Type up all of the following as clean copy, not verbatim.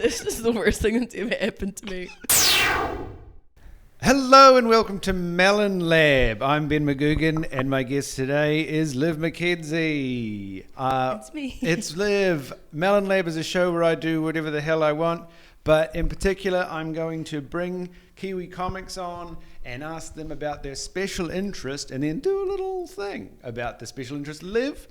This is the worst thing that's ever happened to me. Hello and welcome to Melon Lab. I'm Ben McGugan and my guest today is Liv McKenzie. It's me. It's Liv. Melon Lab is a show where I do whatever the hell I want, but in particular I'm going to bring Kiwi comics on and ask them about their special interest and then do a little thing about the special interest. Liv,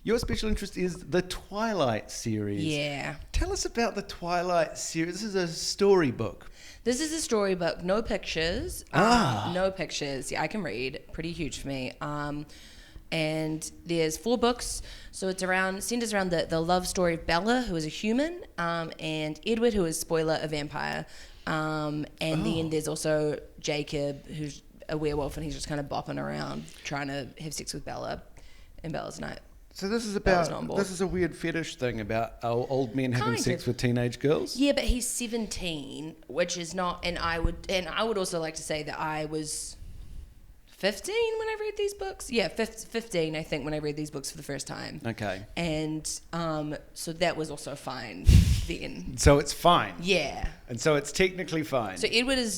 your special interest is the Twilight series. Yeah. Tell us about the Twilight series. This is a storybook. This is a storybook, no pictures. No pictures. Yeah, I can read. Pretty huge for me. And there's 4 books. So it's centers around the love story of Bella, who is a human, and Edward, who is, spoiler, a vampire. Then there's also Jacob, who's a werewolf, and he's just kind of bopping around trying to have sex with Bella, and Bella's not. So this is a weird fetish thing about old men having sex with teenage girls? Yeah, but he's 17, which is not, and I would also like to say that I was 15 when I read these books. Yeah, 15, I think, when I read these books for the first time. Okay. And so that was also fine then. So it's fine? Yeah. And so it's technically fine? So Edward is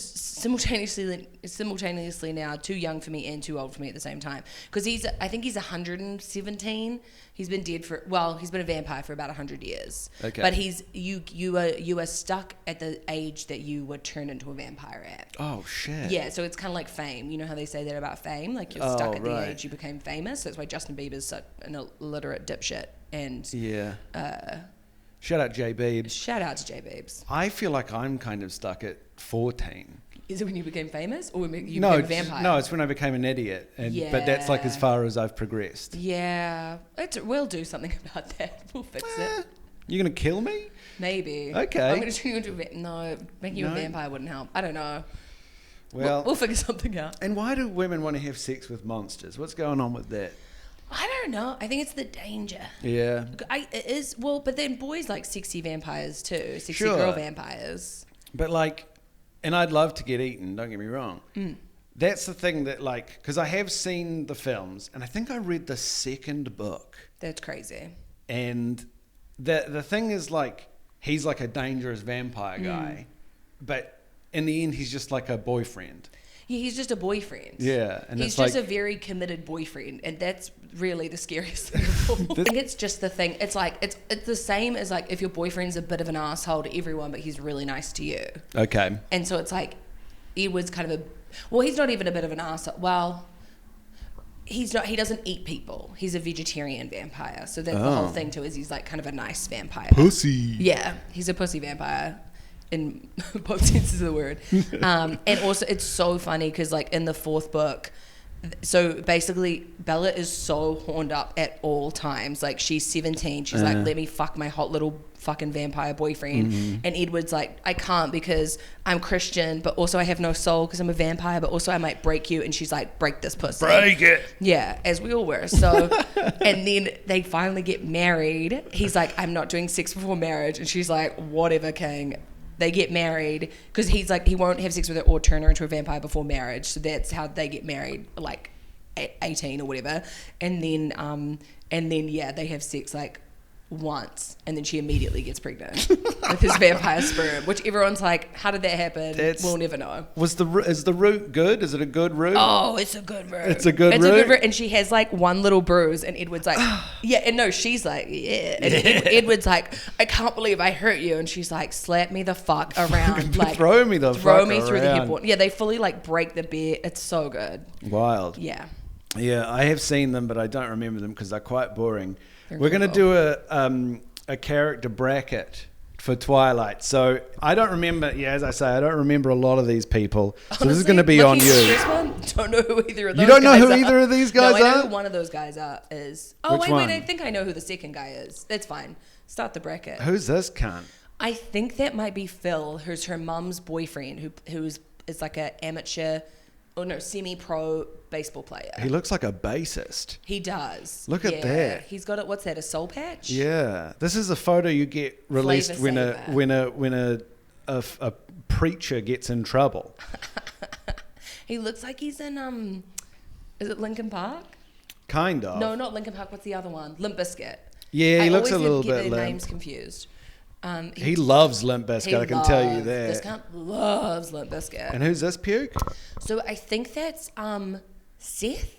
simultaneously now too young for me and too old for me at the same time. Because I think he's 117. He's been dead he's been a vampire for about 100 years. Okay. But you are stuck at the age that you were turned into a vampire at. Oh, shit. Yeah, so it's kind of like Fame. You know how they say that about Fame? Like you're stuck at the age you became famous. That's why Justin Bieber's such an illiterate dipshit. And yeah. Shout out J Beebs. Shout out to J Beebs. I feel like I'm kind of stuck at 14. Is it when you became famous or when you became a vampire? No, it's when I became an idiot. But that's like as far as I've progressed. Yeah. We'll do something about that. We'll fix it. You're going to kill me? Maybe. Okay. I'm going to turn you into making you a vampire wouldn't help. I don't know. Well, we'll figure something out. And why do women want to have sex with monsters? What's going on with that? I don't know. I think it's the danger. Yeah. It is. Well, but then boys like sexy vampires too. Sexy girl vampires. But and I'd love to get eaten, don't get me wrong. That's the thing that because I have seen the films and I think I read the second book. That's crazy. And the thing is he's like a dangerous vampire guy, but in the end he's just like a boyfriend. Yeah, he's just a boyfriend. Yeah. And he's just a very committed boyfriend, and that's really the scariest thing of all. I think it's just the thing. It's it's the same as if your boyfriend's a bit of an asshole to everyone, but he's really nice to you. Okay. And so it's Edward's kind of he's not even a bit of an asshole. Well, he's not. He doesn't eat people. He's a vegetarian vampire. So that's the whole thing too. Is he's kind of a nice vampire. Pussy. Yeah, he's a pussy vampire. In both senses of the word. And also it's so funny because in the 4th book, so basically Bella is so horned up at all times. She's 17. She's let me fuck my hot little fucking vampire boyfriend. And Edward's I can't because I'm Christian, but also I have no soul because I'm a vampire, but also I might break you. And she's break this pussy. Break it. Yeah, as we all were. So, and then they finally get married. He's I'm not doing sex before marriage. And she's whatever, king. They get married because he's he won't have sex with her or turn her into a vampire before marriage. So that's how they get married, at 18 or whatever. And then they have sex once, and then she immediately gets pregnant with his vampire sperm, which everyone's how did that happen? We'll never know. Is the root good? Is it a good root? Oh, it's a good root. It's a good root? And she has one little bruise, and Edward's yeah, and no, she's yeah. And Edward's I can't believe I hurt you, and she's slap me the fuck around, throw me through the headboard. Yeah, they fully break the bed. It's so good. Wild. Yeah. Yeah, I have seen them, but I don't remember them because they're quite boring. We're going to do a character bracket for Twilight. So I don't remember, as I say, I don't remember a lot of these people. So honestly, this is going to be on you. This one, don't know who either of those guys are. You don't know who either of these guys are? No, I know who one of those guys is. Oh, Which one? Wait, I think I know who the second guy is. That's fine. Start the bracket. Who's this cunt? I think that might be Phil, who's her mum's boyfriend, who's an amateur, semi-pro baseball player. He looks like a bassist. He does. Look at that. He's got what's that? A soul patch? Yeah. This is a photo you get released when a preacher gets in trouble. He looks like he's in is it Linkin Park? Kind of. No, not Linkin Park. What's the other one? Limp Bizkit. Yeah, he looks a little bit. I bit always get their limp. names confused. He loves Limp Bizkit, I can tell you that. This cunt loves Limp Bizkit. And who's this puke? So I think that's Seth.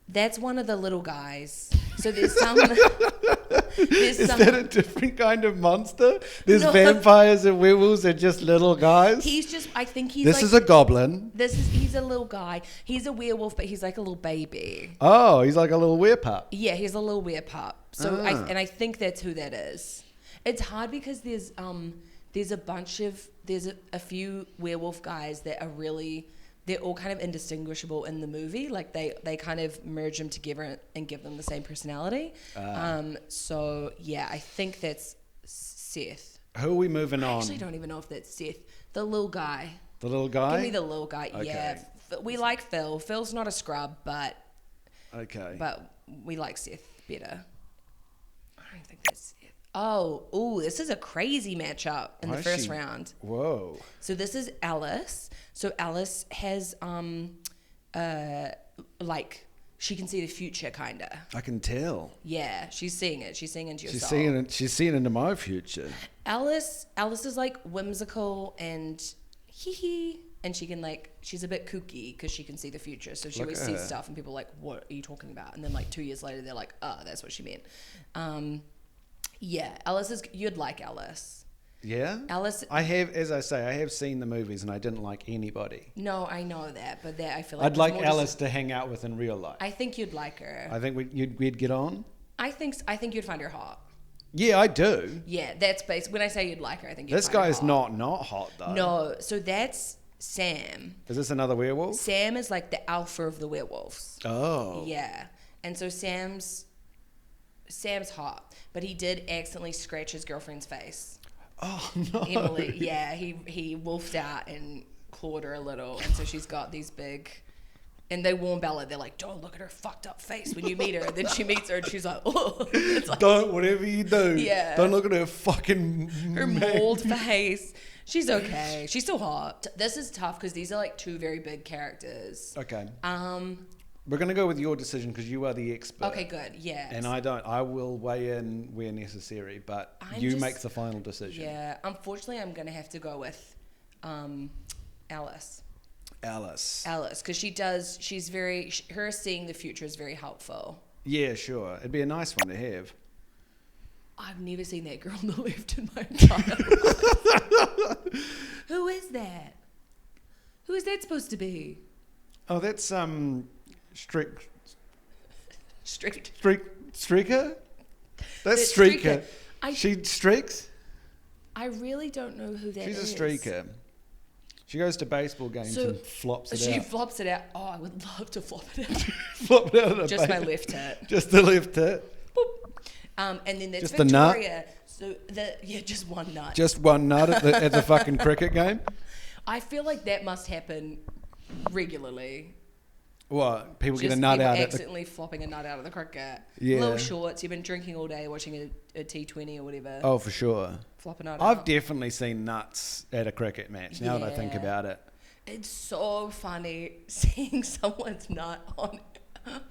That's one of the little guys. So there's some. Is that a different kind of monster? There's vampires and werewolves and just little guys? I think he's This is a goblin. He's a little guy. He's a werewolf, but he's like a little baby. Oh, he's like a little werepup. Yeah, he's a little werepup. So I think that's who that is. It's hard because there's a few werewolf guys that are really, they're all kind of indistinguishable in the movie. Like they kind of merge them together and give them the same personality. So yeah, I think that's Seth. Who are we moving on? I actually don't even know if that's Seth. The little guy. The little guy? Give me the little guy. Okay. Yeah. We like Phil. Phil's not a scrub, but we like Seth better. I don't think that's Seth. Oh, this is a crazy matchup in the first round. Whoa. So this is Alice. So Alice has she can see the future kinda. I can tell. Yeah, she's seeing it. She's seeing into your soul. She's seeing into my future. Alice is like whimsical and hee, and she can she's a bit kooky because she can see the future. So she always sees stuff and people are like, what are you talking about? And then 2 years later they're like, oh, that's what she meant. Yeah, you'd like Alice. Yeah? Alice. I have seen the movies and I didn't like anybody. No, I know that, but I feel like I'd like Alice to hang out with in real life. I think you'd like her. I think we'd get on. I think you'd find her hot. Yeah, I do. Yeah, that's based. When I say you'd like her, I think you'd this find her hot. guy's not hot though. No, so that's Sam. Is this another werewolf? Sam is like the alpha of the werewolves. Oh. Yeah, and so Sam's hot, but he did accidentally scratch his girlfriend's face. Oh no. Emily, yeah, he wolfed out and clawed her a little, and so she's got these big. And they warn Bella, they're like, don't look at her fucked up face when you meet her. And then she meets her and she's like, oh. Don't, whatever you do. Yeah. Don't look at her fucking... Her mauled face. She's okay. She's still hot. This is tough because these are two very big characters. Okay. We're going to go with your decision because you are the expert. Okay, good. Yeah. And I don't. I will weigh in where necessary, but you make the final decision. Yeah. Unfortunately, I'm going to have to go with Alice. Alice, because her seeing the future is very helpful. Yeah, sure. It'd be a nice one to have. I've never seen that girl on the left in my entire life. Who is that? Who is that supposed to be? Oh, that's Streaker? That's Streaker. She streaks? I really don't know who that is. She's a streaker. She goes to baseball games and flops it out. She flops it out. Oh, I would love to flop it out. Flop it out of Just my left tit. Just the left tit. Boop. And then there's just Victoria. The nut? So just one nut. Just one nut at the fucking cricket game? I feel like that must happen regularly. What? People get a nut out accidentally flopping a nut out of the cricket. Yeah. Little shorts. You've been drinking all day, watching a T20 or whatever. Oh, for sure. Flop a nut I've out. definitely seen nuts at a cricket match, now that I think about it. It's so funny seeing someone's nut on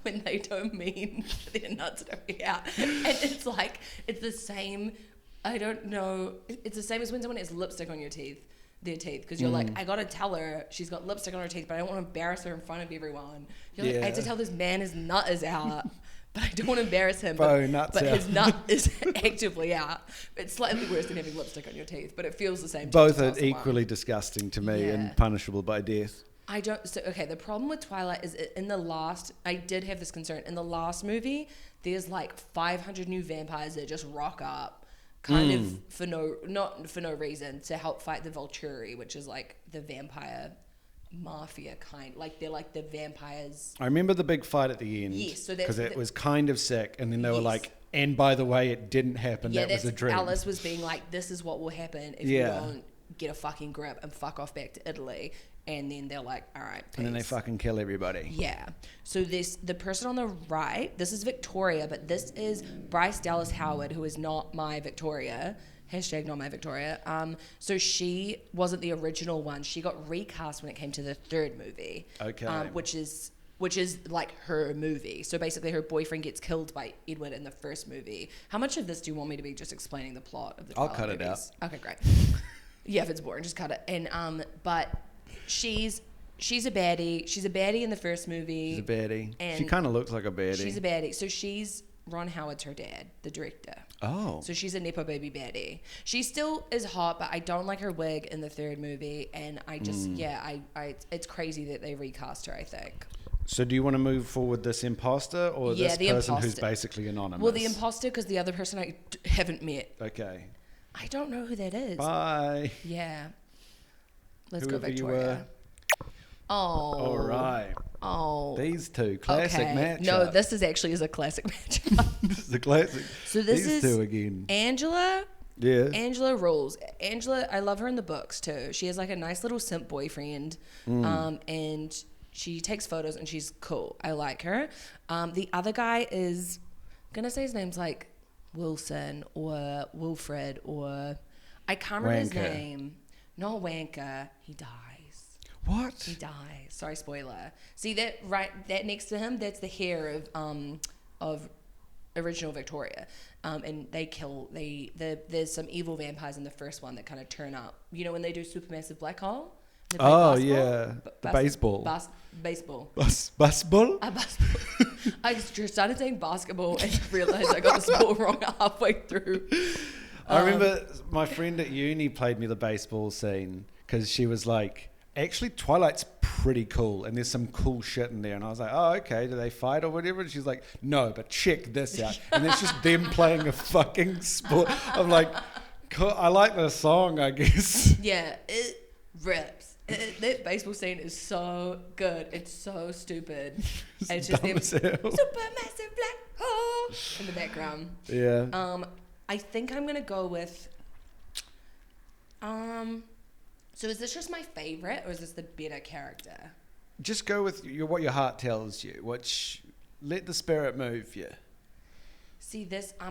when they don't mean their nuts don't be out. And it's the same, I don't know, it's the same as when someone has lipstick on their teeth, because you're like, I gotta tell her she's got lipstick on her teeth, but I don't want to embarrass her in front of everyone. You're like, I have to tell this man his nut is out, but I don't want to embarrass him. But his nut is actively out. It's slightly worse than having lipstick on your teeth, but it feels the same. Both are equally disgusting to me and punishable by death. The problem with Twilight is I did have this concern. In the last movie, there's 500 new vampires that just rock up. Kind of not for no reason, to help fight the Volturi, which is the vampire mafia kind. They're the vampires. I remember the big fight at the end. Yes, so because it was kind of sick, and then they were like, and by the way, it didn't happen. Yeah, that was a dream. Alice was being like, this is what will happen if you don't get a fucking grip and fuck off back to Italy. And then they're like, all right, peace. And then they fucking kill everybody. Yeah. So the person on the right, this is Victoria, but this is Bryce Dallas Howard, who is not my Victoria. Hashtag not my Victoria. So she wasn't the original one. She got recast when it came to the third movie. Okay. Which is which is like her movie. So basically her boyfriend gets killed by Edward in the first movie. How much of this do you want me to be just explaining the plot of the Twilight I'll cut movies? it out. Okay, great. Yeah, if it's boring, just cut it. And but she's a baddie. She's a baddie in the first movie. She's a baddie. And She kind of looks like a baddie. she's a baddie. So she's Ron Howard's her dad, the director. Oh. So she's a Nepo baby baddie. She still is hot, but I don't like her wig in the third movie. And I just, it's crazy that they recast her, I think. So do you want to move forward this imposter or this the person who's imposter. basically anonymous? Well, the imposter, because the other person I haven't met. Okay. I don't know who that is. Bye. Yeah. Let's Whoever go you Victoria. Oh. All right. Oh. These two. Classic matchup. No, this is actually a classic matchup. This is a classic. So this These is two again. Angela. Yeah. Angela rules. Angela, I love her in the books too. She has like a nice little simp boyfriend. And she takes photos and she's cool. I like her. The other guy is, I'm going to say his name's like Wilson or Wilfred or I can't remember his Wanker. name. Not Wanker. He dies. What? He dies. Sorry, spoiler. See that right? That next to him, that's the hair of original Victoria. And they kill. There's some evil vampires in the first one that kind of turn up. You know when they do supermassive black hole. They play Oh, basketball? yeah. The baseball. Baseball. Baseball? A basketball. I just started saying basketball and realized I got the sport wrong halfway through. I remember my friend at uni played me the baseball scene because she was like, actually, Twilight's pretty cool and there's some cool shit in there. And I was like, oh, okay, do they fight or whatever? And she's like, no, but check this out. And it's just them playing a fucking sport. I'm like, cool, I like the song, I guess. Yeah, it rips. That baseball scene is so good. It's so stupid. It's just dumb them as hell. supermassive black hole in the background. Yeah. I think I'm gonna go with. So is this just my favorite, or is this the better character? Just go with what your heart tells you. Let the spirit move you. See this, I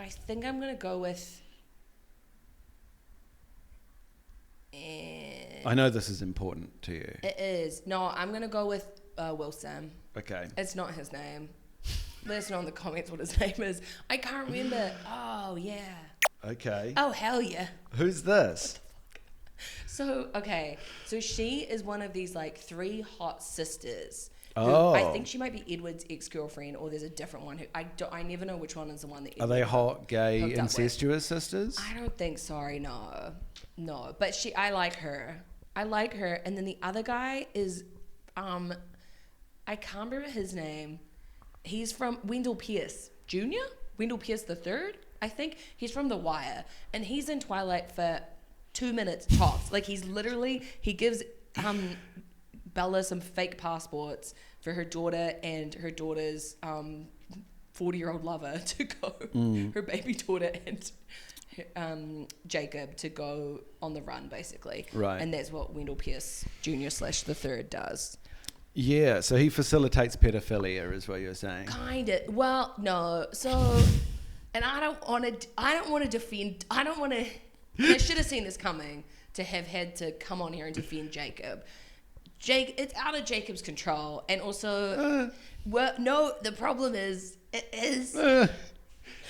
think I'm gonna go with. I know this is important to you. It is. No, I'm gonna go with Wilson. Okay. It's not his name. Let us know in the comments what his name is. I can't remember. Oh yeah. Okay. Oh hell yeah. Who's this? So okay, so she is one of these like 3 hot sisters. Oh. I think she might be Edward's ex-girlfriend, or there's a different one who I never know which one is the one that. Are Edward they hot, gay, hooked up with. incestuous sisters? I don't think. Sorry, no. But I like her. And then the other guy is, I can't remember his name. He's from Wendell Pierce Jr. Wendell Pierce the third. I think he's from The Wire, and he's in Twilight for 2 minutes tops. Like he gives Bella some fake passports for her daughter and her daughter's 40-year-old lover to go, her baby daughter and Jacob to go on the run, basically. Right. And that's what Wendell Pierce Jr. / the third does. Yeah, so he facilitates pedophilia, is what you're saying. Kind of. Well, no. So, and I don't want to defend. I should have seen this coming to have had to come on here and defend Jacob. It's out of Jacob's control, and also, the problem is it is.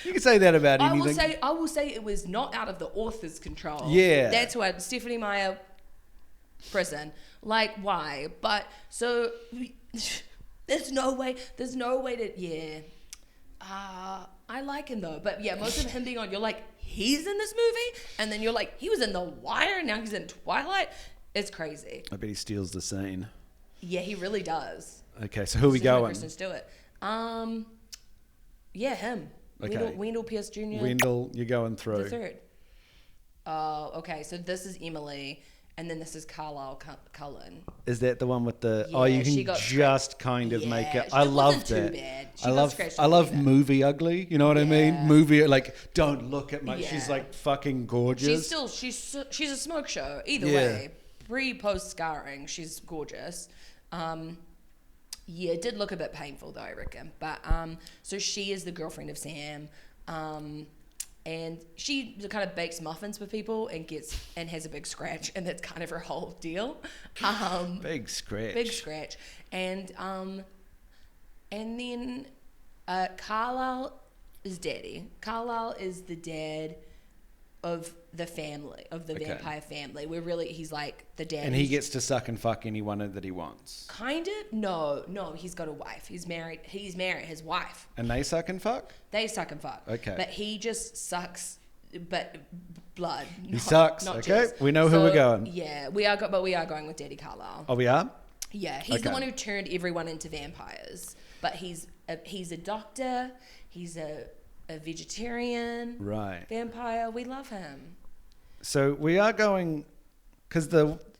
You can say that about anything. I will say it was not out of the author's control. Yeah. That's why Stephanie Meyer prison. Like why? But so there's no way to I like him though. But yeah, most of him being on, you're like, he's in this movie, and then you're like, he was in The Wire, now he's in Twilight. It's crazy. I bet he steals the scene. Yeah, he really does. Okay, so who are we He's the only going? person to do it. Yeah, him. Okay. Wendell Pierce Jr. Wendell, you're going through. The third. Oh, okay. So this is Emily, and then this is Carlisle Cullen. Is that the one with the? Yeah, you she can got just kind of make it. It I love wasn't too that. bad. She I got love. scratched I up love a bit. movie ugly. You know what I mean? Yeah. Movie like don't look at my. Yeah. She's like fucking gorgeous. She's a smoke show. Either Yeah. way, pre-post scarring, she's gorgeous. Yeah, it did look a bit painful though, I reckon. But so she is the girlfriend of Sam. And she kind of bakes muffins for people and has a big scratch, and that's kind of her whole deal. Big scratch. Big scratch. And then Carlisle is daddy. Carlisle is the dad of the family, of the vampire family. He's like the dad. And he gets to suck and fuck anyone that he wants. Kind of? No, he's got a wife. He's married, his wife. And they suck and fuck? They suck and fuck. Okay. But he just sucks, but blood. He sucks, not okay? jizz. We know who we're going. Yeah, we are going with Daddy Carlisle. Oh, we are? Yeah, he's the one who turned everyone into vampires. But he's a doctor, he's a vegetarian vampire. We love him. So we are going, because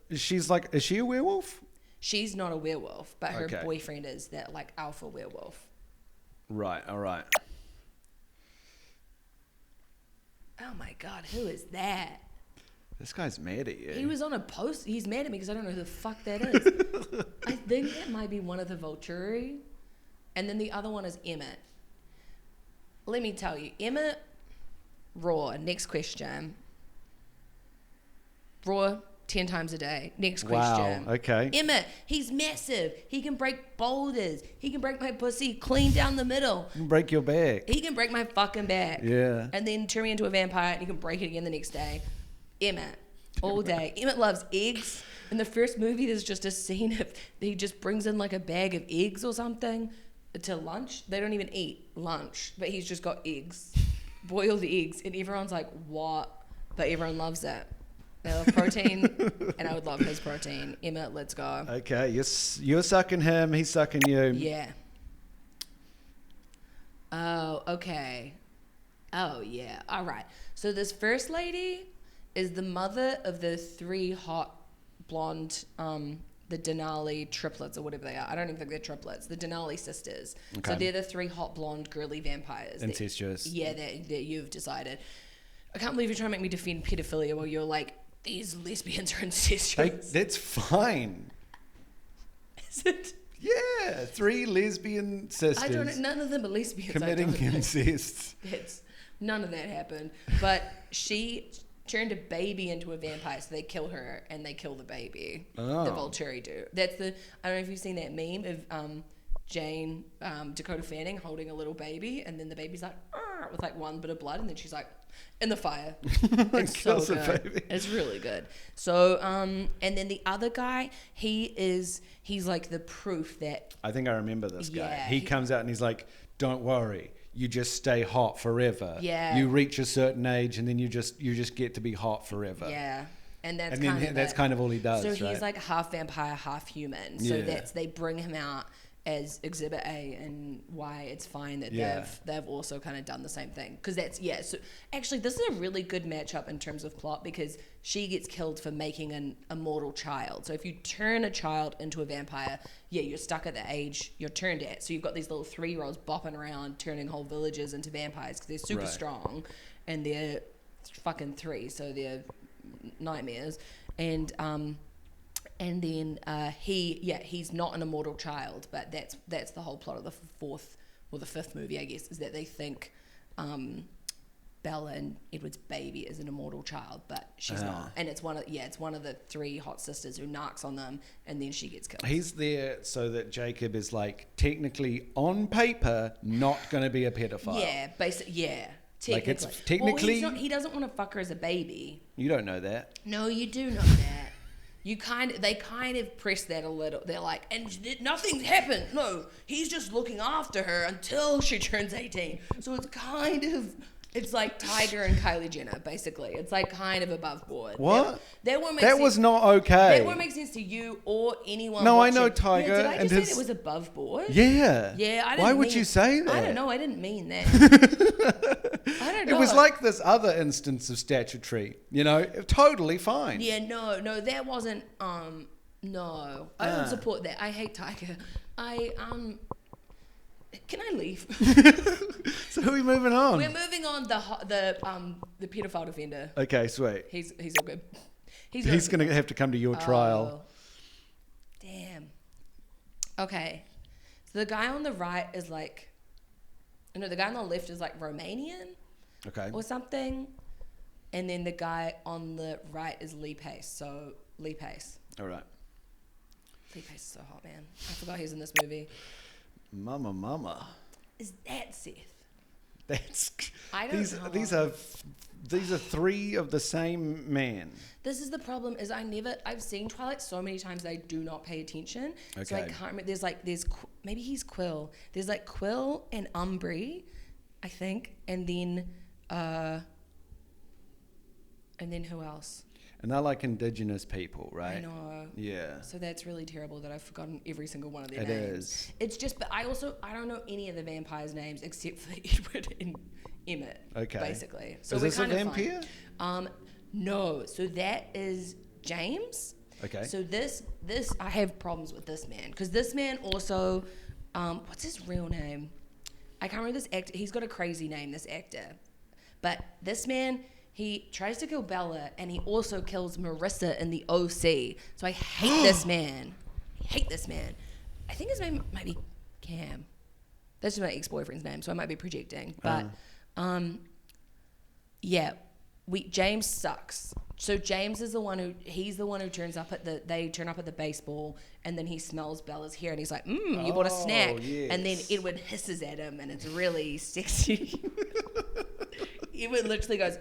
is she a werewolf? She's not a werewolf, but her boyfriend is that like alpha werewolf. Right, all right. Oh my God, who is that? This guy's mad at you. He was on a post. He's mad at me because I don't know who the fuck that is. I think that might be one of the Volturi. And then the other one is Emmett. Let me tell you, Emmett, raw. Next question. Raw 10 times a day. Next question. Wow, okay. Emmett, he's massive. He can break boulders. He can break my pussy clean down the middle. You can break your back. He can break my fucking back. Yeah. And then turn me into a vampire and he can break it again the next day. Emmett, all day. Emmett loves eggs. In the first movie, there's just a scene of he just brings in like a bag of eggs or something to lunch. They don't even eat lunch, but he's just got eggs, boiled eggs, and everyone's like, what? But everyone loves it. They love protein, and I would love his protein. Emmett, let's go. Okay, you're sucking him, he's sucking you. Yeah. Oh, okay. Oh, yeah. All right. So this first lady is the mother of the 3 hot blonde, the Denali triplets or whatever they are. I don't even think they're triplets. The Denali sisters. Okay. So they're the 3 hot blonde girly vampires. Incestuous. That you've decided. I can't believe you're trying to make me defend pedophilia while you're like, these lesbians are incestuous. That's fine. Is it? Yeah, 3 lesbian sisters. I don't know. None of them are lesbians. Committing incest. None of that happened. But she turned a baby into a vampire, so they kill her and they kill the baby. Oh. The Volturi do. I don't know if you've seen that meme of Jane, Dakota Fanning holding a little baby, and then the baby's like, "Arr," with like one bit of blood, and then she's like, in the fire. It's so good. It's really good. So, and then the other guy, he's like the proof that. I think I remember this guy. Yeah, he comes out and he's like, don't worry. You just stay hot forever. Yeah. You reach a certain age and then you just get to be hot forever. Yeah. And that's kind of all he does. So right? he's like half vampire, half human. So they bring him out as Exhibit A, and why it's fine that they've also kind of done the same thing. Because so actually this is a really good matchup in terms of plot, because she gets killed for making an immortal child. So if you turn a child into a vampire, you're stuck at the age you're turned at. So you've got these little 3-year-olds bopping around turning whole villages into vampires because they're super strong, and they're fucking 3, so they're nightmares. And then he's not an immortal child, but that's the whole plot of the 4th or the 5th movie, I guess, is that they think Bella and Edward's baby is an immortal child, but she's not. And it's one of the 3 hot sisters who narcs on them, and then she gets killed. He's there so that Jacob is like technically on paper not going to be a pedophile. Yeah, basically, yeah. Like it's technically he doesn't want to fuck her as a baby. You don't know that. No, you do know that. They kind of press that a little. They're like, and nothing's happened. No, he's just looking after her until she turns 18. So it's like Tiger and Kylie Jenner, basically. It's like kind of above board. What? That was not okay. That won't make sense to you or anyone. No, watching. I know Tiger. Yeah, did I just say that was above board? Yeah. Yeah, I didn't Why would you say that? I don't know. I didn't mean that. I don't know. It was like this other instance of statutory, totally fine. Yeah, no, that wasn't, no. I don't support that. I hate Tiger. Can I leave? So who are we moving on? We're moving on the pedophile defender. Okay, sweet. He's all good. He's going to have to come to your trial. Damn. Okay. So the guy on the right is like, no, the guy on the left is like Romanian. Okay. or something. And then the guy on the right is Lee Pace. So Lee Pace. All right. Lee Pace is so hot, man. I forgot he's in this movie. Mama. Is that Seth? That's I don't know. These are three of the same man. This is the problem. Is I've seen Twilight so many times I do not pay attention. Okay. So I can't remember. Maybe he's Quill. There's like Quill and Umbry, I think, and then who else? And they're like indigenous people, right? I know. Yeah. So that's really terrible that I've forgotten every single one of their It names. is. It's just, but I don't know any of the vampires' names except for Edward and Emmett. Okay. Basically. So is this a vampire? No. So that is James. Okay. So this I have problems with this man because this man also, what's his real name? I can't remember this actor. He's got a crazy name, this actor. But this man, he tries to kill Bella, and he also kills Marissa in the OC. So I hate this man. I think his name might be Cam. That's just my ex-boyfriend's name, so I might be projecting. But, James sucks. So James is he's the one who turns up they turn up at the baseball, and then he smells Bella's hair, and he's like, you bought a snack. Yes. And then Edward hisses at him, and it's really sexy. Edward literally goes,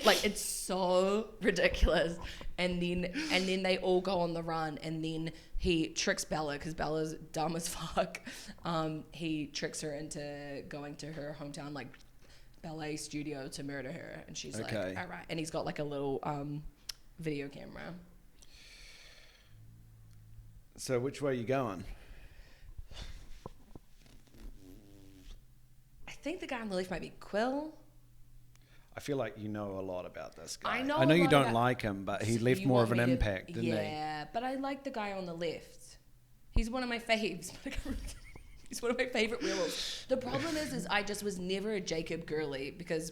like, it's so ridiculous. And then they all go on the run, and then he tricks Bella because Bella's dumb as fuck. He tricks her into going to her hometown like ballet studio to murder her, and she's like, all right. And he's got like a little video camera. So which way are you going? I think the guy on the left might be Quill. I feel like you know a lot about this guy. I know you don't like him, but he left more of an impact, didn't he? Yeah, but I like the guy on the left. He's one of my faves. He's one of my favorite werewolves. The problem is I just was never a Jacob girly because,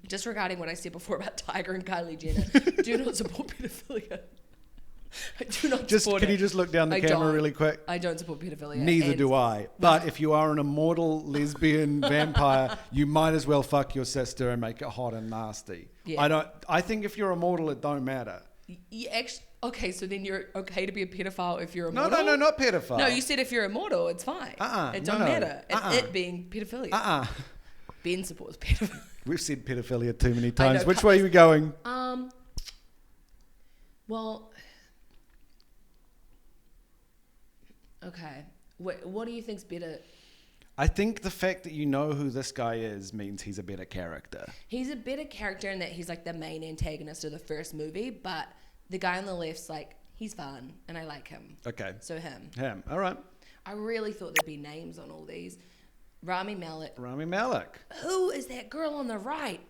just regarding what I said before about Tiger and Kylie Jenner, do not support pedophilia. I do not support it. Can you just look down the camera really quick? I don't support pedophilia. Neither do I. But if you are an immortal lesbian vampire, you might as well fuck your sister and make it hot and nasty. Yeah. I think if you're immortal, it don't matter. Okay, so then you're okay to be a pedophile if you're immortal? No, not pedophile. No, you said if you're immortal, it's fine. It don't matter. It being pedophilia. Ben supports pedophilia. We've said pedophilia too many times. Which way are you going? Well, okay. What do you think's better? I think the fact that you know who this guy is means he's a better character. He's a better character in that he's like the main antagonist of the first movie, but the guy on the left's like, he's fun, and I like him. Okay. So him. All right. I really thought there'd be names on all these. Rami Malek. Who is that girl on the right?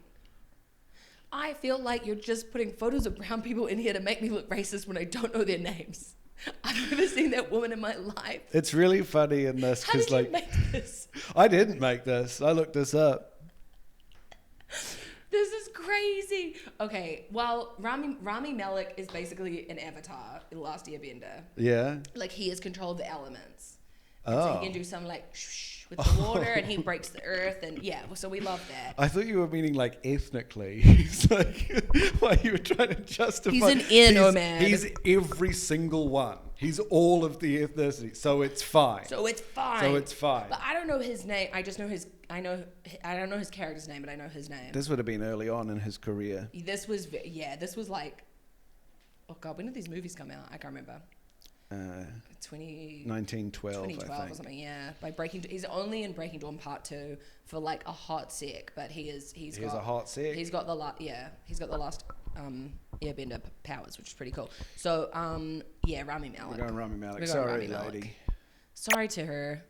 I feel like you're just putting photos of brown people in here to make me look racist when I don't know their names. I've never seen that woman in my life. It's really funny in this because, How did you make this? I didn't make this. I looked this up. This is crazy. Okay, well, Rami Malek is basically an avatar in The Last Airbender. Yeah. Like, he has control of the elements. Oh. So he can do some, like, with the water, and he breaks the earth, and yeah, so we love that. I thought you were meaning, like, ethnically. It's like, why you were trying to justify. He's an nomad. He's every single one. He's all of the ethnicity, so it's fine. But I don't know his name. I just know I don't know his character's name, but I know his name. This would have been early on in his career. This was like, oh God, when did these movies come out? I can't remember. 1912, I think. Or something, yeah. He's only in Breaking Dawn Part 2 for like a hot sec, but he's got a hot sec. He's got the last Airbender powers, which is pretty cool. So Rami Malek. We're going Rami Malek. Sorry, lady. Sorry to her.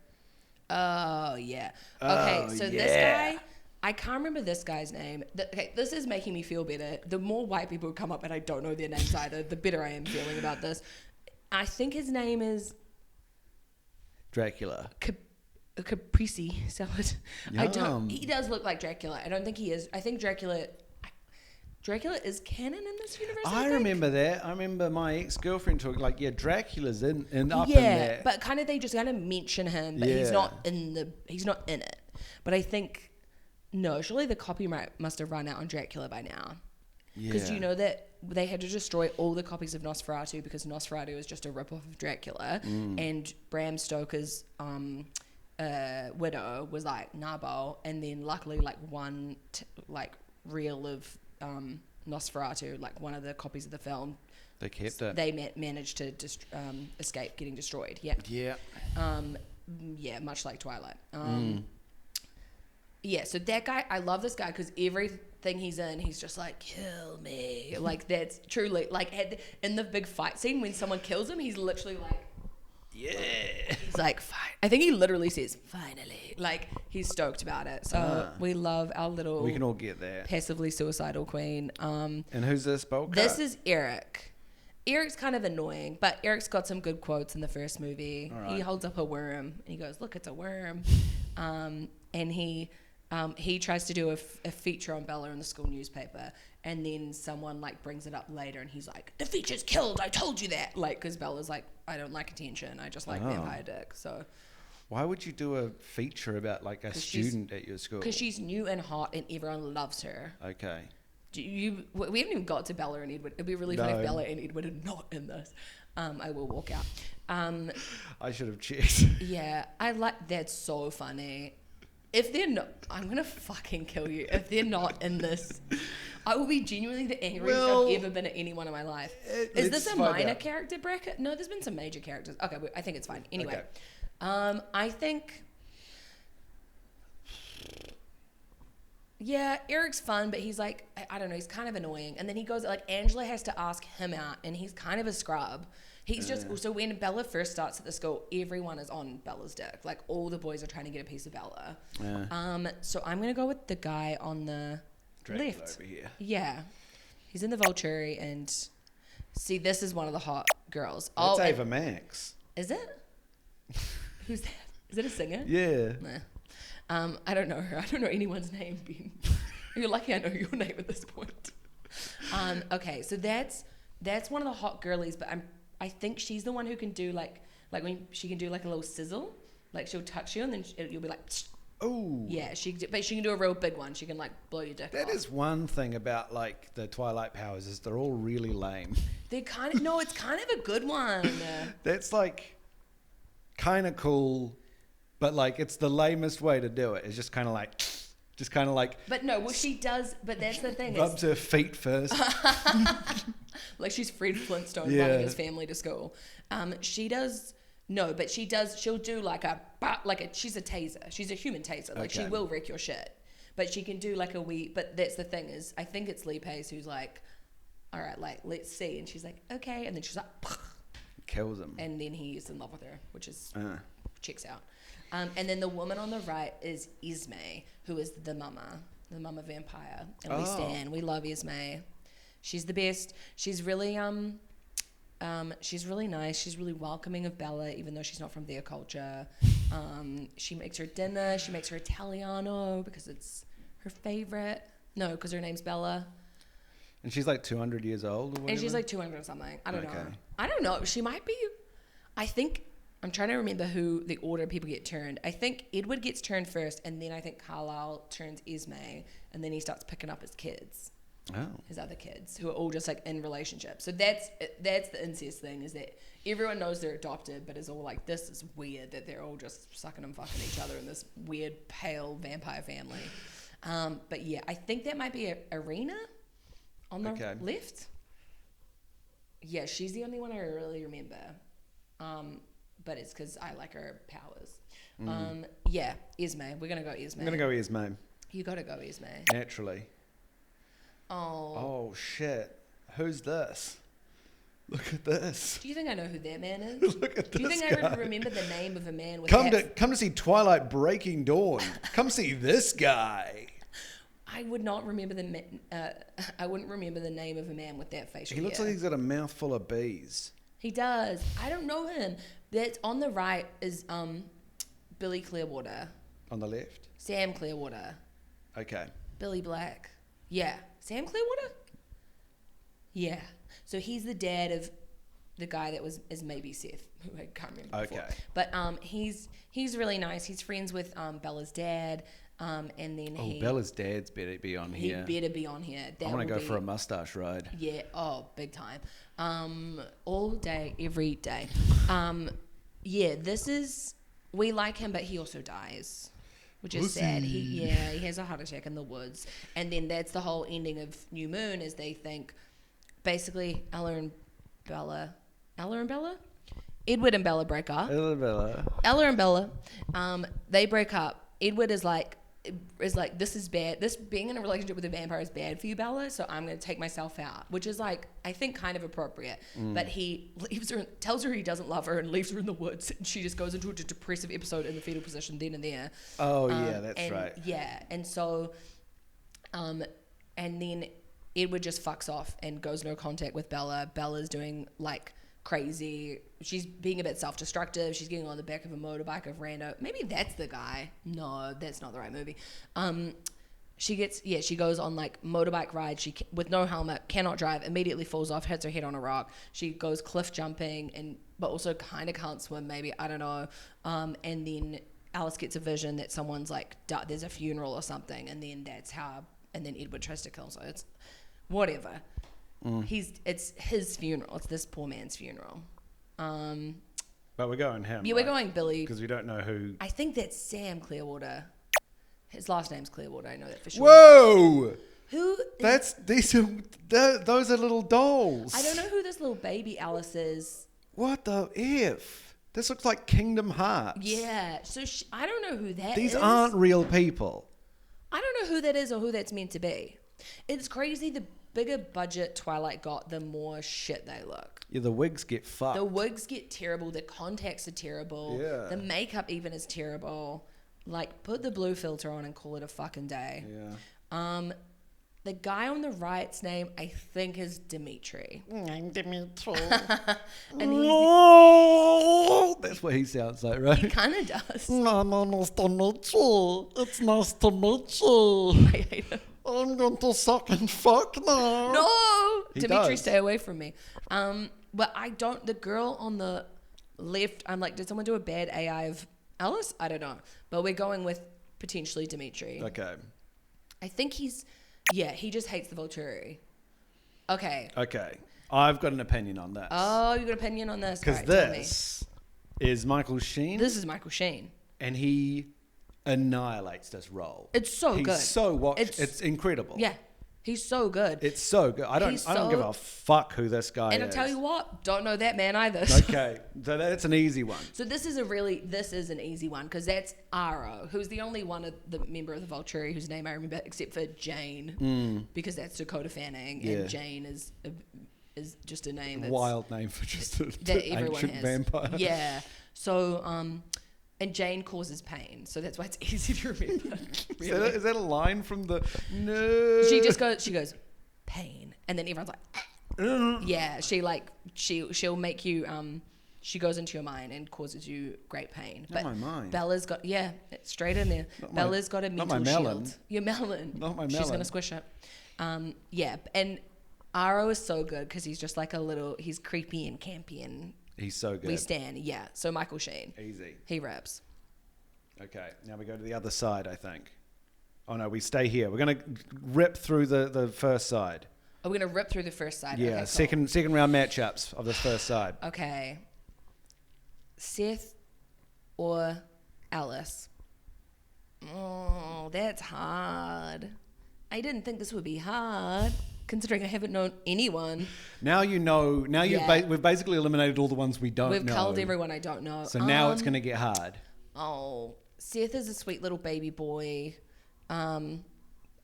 Oh yeah. Okay, this guy, I can't remember this guy's name. This is making me feel better. The more white people come up and I don't know their names either, the better I am feeling about this. I think his name is Dracula. Caprese salad. Yum. He does look like Dracula. I don't think he is. I think Dracula is canon in this universe. I remember that. I remember my ex-girlfriend talking like, Dracula's in there. Yeah, but kind of they just kind of mention him, but he's not in it. But I think No, surely the copyright must have run out on Dracula by now. Yeah. Because you know that they had to destroy all the copies of Nosferatu because Nosferatu is just a rip-off of Dracula. And Bram Stoker's widow was like, Nabo. And then luckily, like, one reel of Nosferatu, like one of the copies of the film, They kept it. They managed to escape getting destroyed. Yeah. Yeah. Yeah, much like Twilight. Yeah, so that guy, I love this guy because everything he's in, he's just like, kill me. Like, that's truly, like, in the big fight scene when someone kills him, he's literally like, yeah. he's like, fine. I think he literally says, finally. Like, he's stoked about it. So we love our little... We can all get that. Passively suicidal queen. And who's this bulk? This is Eric. Eric's kind of annoying, but Eric's got some good quotes in the first movie. All right. He holds up a worm, and he goes, look, it's a worm. And he tries to do a feature on Bella in the school newspaper, and then someone like brings it up later, and he's like, the feature's killed, I told you that. Like, because Bella's like, I don't like attention, I just like vampire dick. So why would you do a feature about like a student at your school? because she's new and hot and everyone loves her. Okay. We haven't even got to Bella and Edward. It'd be really funny if Bella and Edward are not in this. I will walk out. I should have checked. Yeah, that's so funny. If they're not, I'm gonna fucking kill you. If they're not in this, I will be genuinely the angriest I've ever been at anyone in my life. Is this a minor character bracket? No, there's been some major characters. Okay, I think it's fine. Anyway, Okay. I think, yeah, Eric's fun, but he's like, I don't know, he's kind of annoying. And then he goes, like, Angela has to ask him out, and he's kind of a scrub. He's just, so when Bella first starts at the school, everyone is on Bella's dick. Like, all the boys are trying to get a piece of Bella. Yeah. So I'm going to go with the guy on the Dracula left. over here. Yeah. He's in the Volturi, and see, this is one of the hot girls. That's and- Ava Max. Is it? Who's that? Is it a singer? Yeah. Nah. I don't know her. I don't know anyone's name, Ben. You're lucky I know your name at this point. Okay, so that's one of the hot girlies, but I think she's the one who can do like when she can do like a little sizzle, like she'll touch you and then you'll be like, Oh. yeah, but she can do a real big one. She can like blow your dick off. That is one thing about like the Twilight powers is they're all really lame. They're kind of it's kind of a good one. That's like kind of cool, but like it's the lamest way to do it. It's just kind of like. But no, well she does. But that's the thing. Rubs her feet first. Like she's Fred Flintstone Yeah. running his family to school. She does. No, but she does. She'll do she's a taser. She's a human taser. Like she Okay. will wreck your shit. But she can do like a wee. But that's the thing is, I think it's Lee Pace who's like, all right, like let's see, and she's like, okay, and then she's like, Kills him. and then he's in love with her, which is checks out. And then the woman on the right is Esme, who is the mama vampire, and we love Esme. She's the best. She's really she's really nice. She's really welcoming of Bella, even though she's not from their culture. She makes her dinner. She makes her Italiano because it's her favorite. No, because her name's Bella. And she's like 200 years old or whatever? And she's like 200 or something. I don't know. Okay. I don't know. She might be. I think. I'm trying to remember who the order people get turned. I think Edward gets turned first, and then I think Carlisle turns Esme, and then he starts picking up his kids. Oh. His other kids, who are all just like in relationships. So that's the incest thing, is that everyone knows they're adopted, but it's all like, this is weird that they're all just sucking and fucking each other in this weird pale vampire family. But yeah, I think that might be Arena on the left. Yeah, she's the only one I really remember. But it's because I like her powers. Yeah, Esme. We're gonna go Esme. I'm going to go Esme. You gotta go Esme. Naturally. Oh. Oh, shit. Who's this? Look at this. Do you think I know who that man is? Look at this Do you think guy. I remember the name of a man with Come that? to see Twilight Breaking Dawn. Come see this guy. I would not remember I wouldn't remember the name of a man with that facial He looks hair. like he's got a mouthful of bees. He does. I don't know him. That's on the right is Billy Clearwater, On the left? Sam Clearwater, Okay. Billy Black. Yeah, Sam Clearwater. Yeah. So he's the dad of the guy that is maybe Seth, who I can't remember before. Okay. But he's really nice. He's friends with Bella's dad. And then Bella's dad's better be on here. He better be on here. I want to go for a mustache ride. Yeah. Oh, big time. All day, every day. Yeah. We like him, but he also dies, which is sad. He has a heart attack in the woods, and then that's the whole ending of New Moon. Is they think, basically, Edward and Bella break up. Ella and Bella, they break up. Edward is like, this is bad. This being in a relationship with a vampire is bad for you, Bella. So I'm going to take myself out, which is like, I think kind of appropriate. But he leaves her, tells her he doesn't love her, and leaves her in the woods. And she just goes into a depressive episode in the fetal position then and there. Oh yeah, that's right. Yeah, and so, and then Edward just fucks off and goes no contact with Bella. Bella's doing like crazy. She's being a bit self-destructive. She's getting on the back of a motorbike of rando. Maybe that's the guy. No, that's not the right movie. She goes on like motorbike ride. She with no helmet, cannot drive, immediately falls off, hits her head on a rock. She goes cliff jumping but also kind of can't swim. Maybe, I don't know. And then Alice gets a vision that someone's like there's a funeral or something, and then and then Edward tries to kill her. So it's whatever. It's his funeral. It's this poor man's funeral. But we're going him. Yeah, we're going Billy. Because we don't know who. I think that's Sam Clearwater. His last name's Clearwater. I know that for sure. Whoa! Those are little dolls. I don't know who this little baby Alice is. What the F? This looks like Kingdom Hearts. Yeah. So I don't know who that is. These aren't real people. I don't know who that is or who that's meant to be. It's crazy. The bigger budget Twilight got, the more shit they look. Yeah, the wigs get fucked. The wigs get terrible. The contacts are terrible. Yeah. The makeup even is terrible. Like, put the blue filter on and call it a fucking day. Yeah. The guy on the right's name, I think, is Dimitri. I'm Dimitri. And that's what he sounds like, right? he kind of does. My name is Dimitri. It's nice to meet you. I hate him. I'm going to suck and fuck now. No! He Dimitri, does. stay away from me. But the girl on the left, I'm like, did someone do a bad AI of Alice? I don't know. But we're going with potentially Dimitri. Okay. I think he just hates the Volturi. Okay. I've got an opinion on this. Oh, you got an opinion on this? Because Right, this is Michael Sheen. this is Michael Sheen. And he annihilates this role. It's so He's good. so it's incredible. Yeah. He's so good. It's so good. I don't give a fuck who this guy is. And I'll tell you what, don't know that man either. Okay. So that's an easy one. So this is an easy one because that's Aro, who's the only one of the member of the Volturi whose name I remember except for Jane, because that's Dakota Fanning, Yeah. and Jane is just a name that's Wild name for just an that everyone ancient has. vampire. Yeah. So and Jane causes pain, so that's why it's easy to remember. Really. Is that a line from the? No. She goes pain, and then everyone's like, yeah. She'll make you. She goes into your mind and causes you great pain. Not my mind. Bella's got it's straight in there. Bella's got a not mental my melon. shield. Your melon. Not my She's melon. gonna squish it. Yeah, and Aro is so good because he's just like he's creepy and campy and He's so good. we stand. Yeah, so Michael Sheen. Easy. He raps. Okay, now we go to the other side, I think. Oh no, we stay here. We're going to rip through the first side. Are we gonna rip through the first side? Yeah, Okay, cool. second round matchups of this first side. Okay. Seth or Alice? Oh, that's hard. I didn't think this would be hard, considering I haven't known anyone. Now you know. Now Yeah. we've basically eliminated all the ones we don't know. We've culled everyone I don't know. So now it's going to get hard. Oh, Seth is a sweet little baby boy.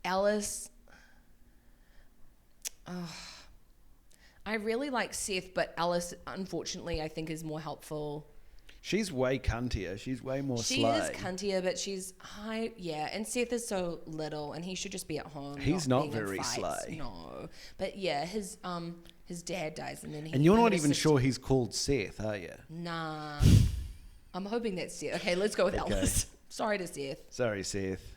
Alice. I really like Seth, but Alice, unfortunately, I think is more helpful. She's way cuntier. She's way more She slay. is cuntier, but she's high. Yeah, and Seth is so little, and he should just be at home. He's not being in very fights. slay. No, but yeah, his dad dies, and then And you're I'm not gonna even sit- sure he's called Seth, are you? Nah, I'm hoping that's Seth. Okay, let's go with Okay. Alice. Sorry to Seth. Sorry, Seth.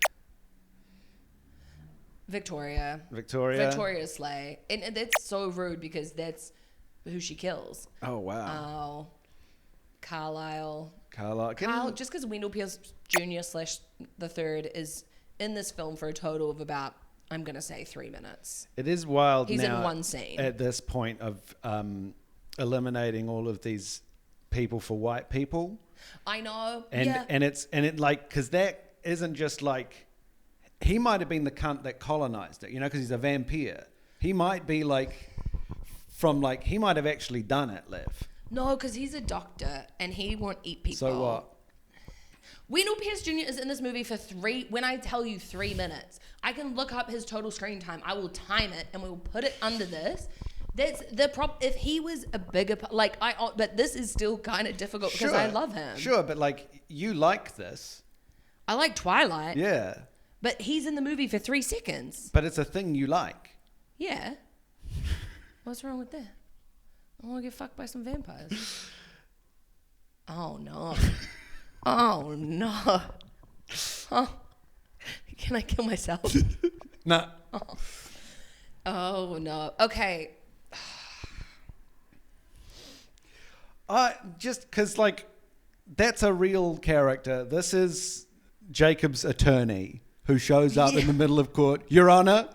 Victoria. Victoria. Victoria Slay, and that's so rude because that's who she kills. Oh wow. Oh, Carlisle. Carla. Carl, just because Wendell Pierce Jr. / the third is in this film for a total of about, I'm going to say 3 minutes. It is wild. He's now in one scene. At this point of eliminating all of these people for white people. I know. And it like, because that isn't just like, he might have been the cunt that colonized it, you know, because he's a vampire. He might be like, he might have actually done it, Liv. No, because he's a doctor and he won't eat people. So what? Wendell Pierce Jr. is in this movie for when I tell you 3 minutes, I can look up his total screen time. I will time it and we will put it under this. That's the if he was a bigger, but this is still kind of difficult because I love him. Sure, but like, you like this. I like Twilight. Yeah. But he's in the movie for 3 seconds. But it's a thing you like. Yeah. What's wrong with that? I want to get fucked by some vampires. Oh, no. Oh, no. Oh. Can I kill myself? No. Oh, no. Okay. Just because, like, that's a real character. This is Jacob's attorney who shows up in the middle of court. Your Honor,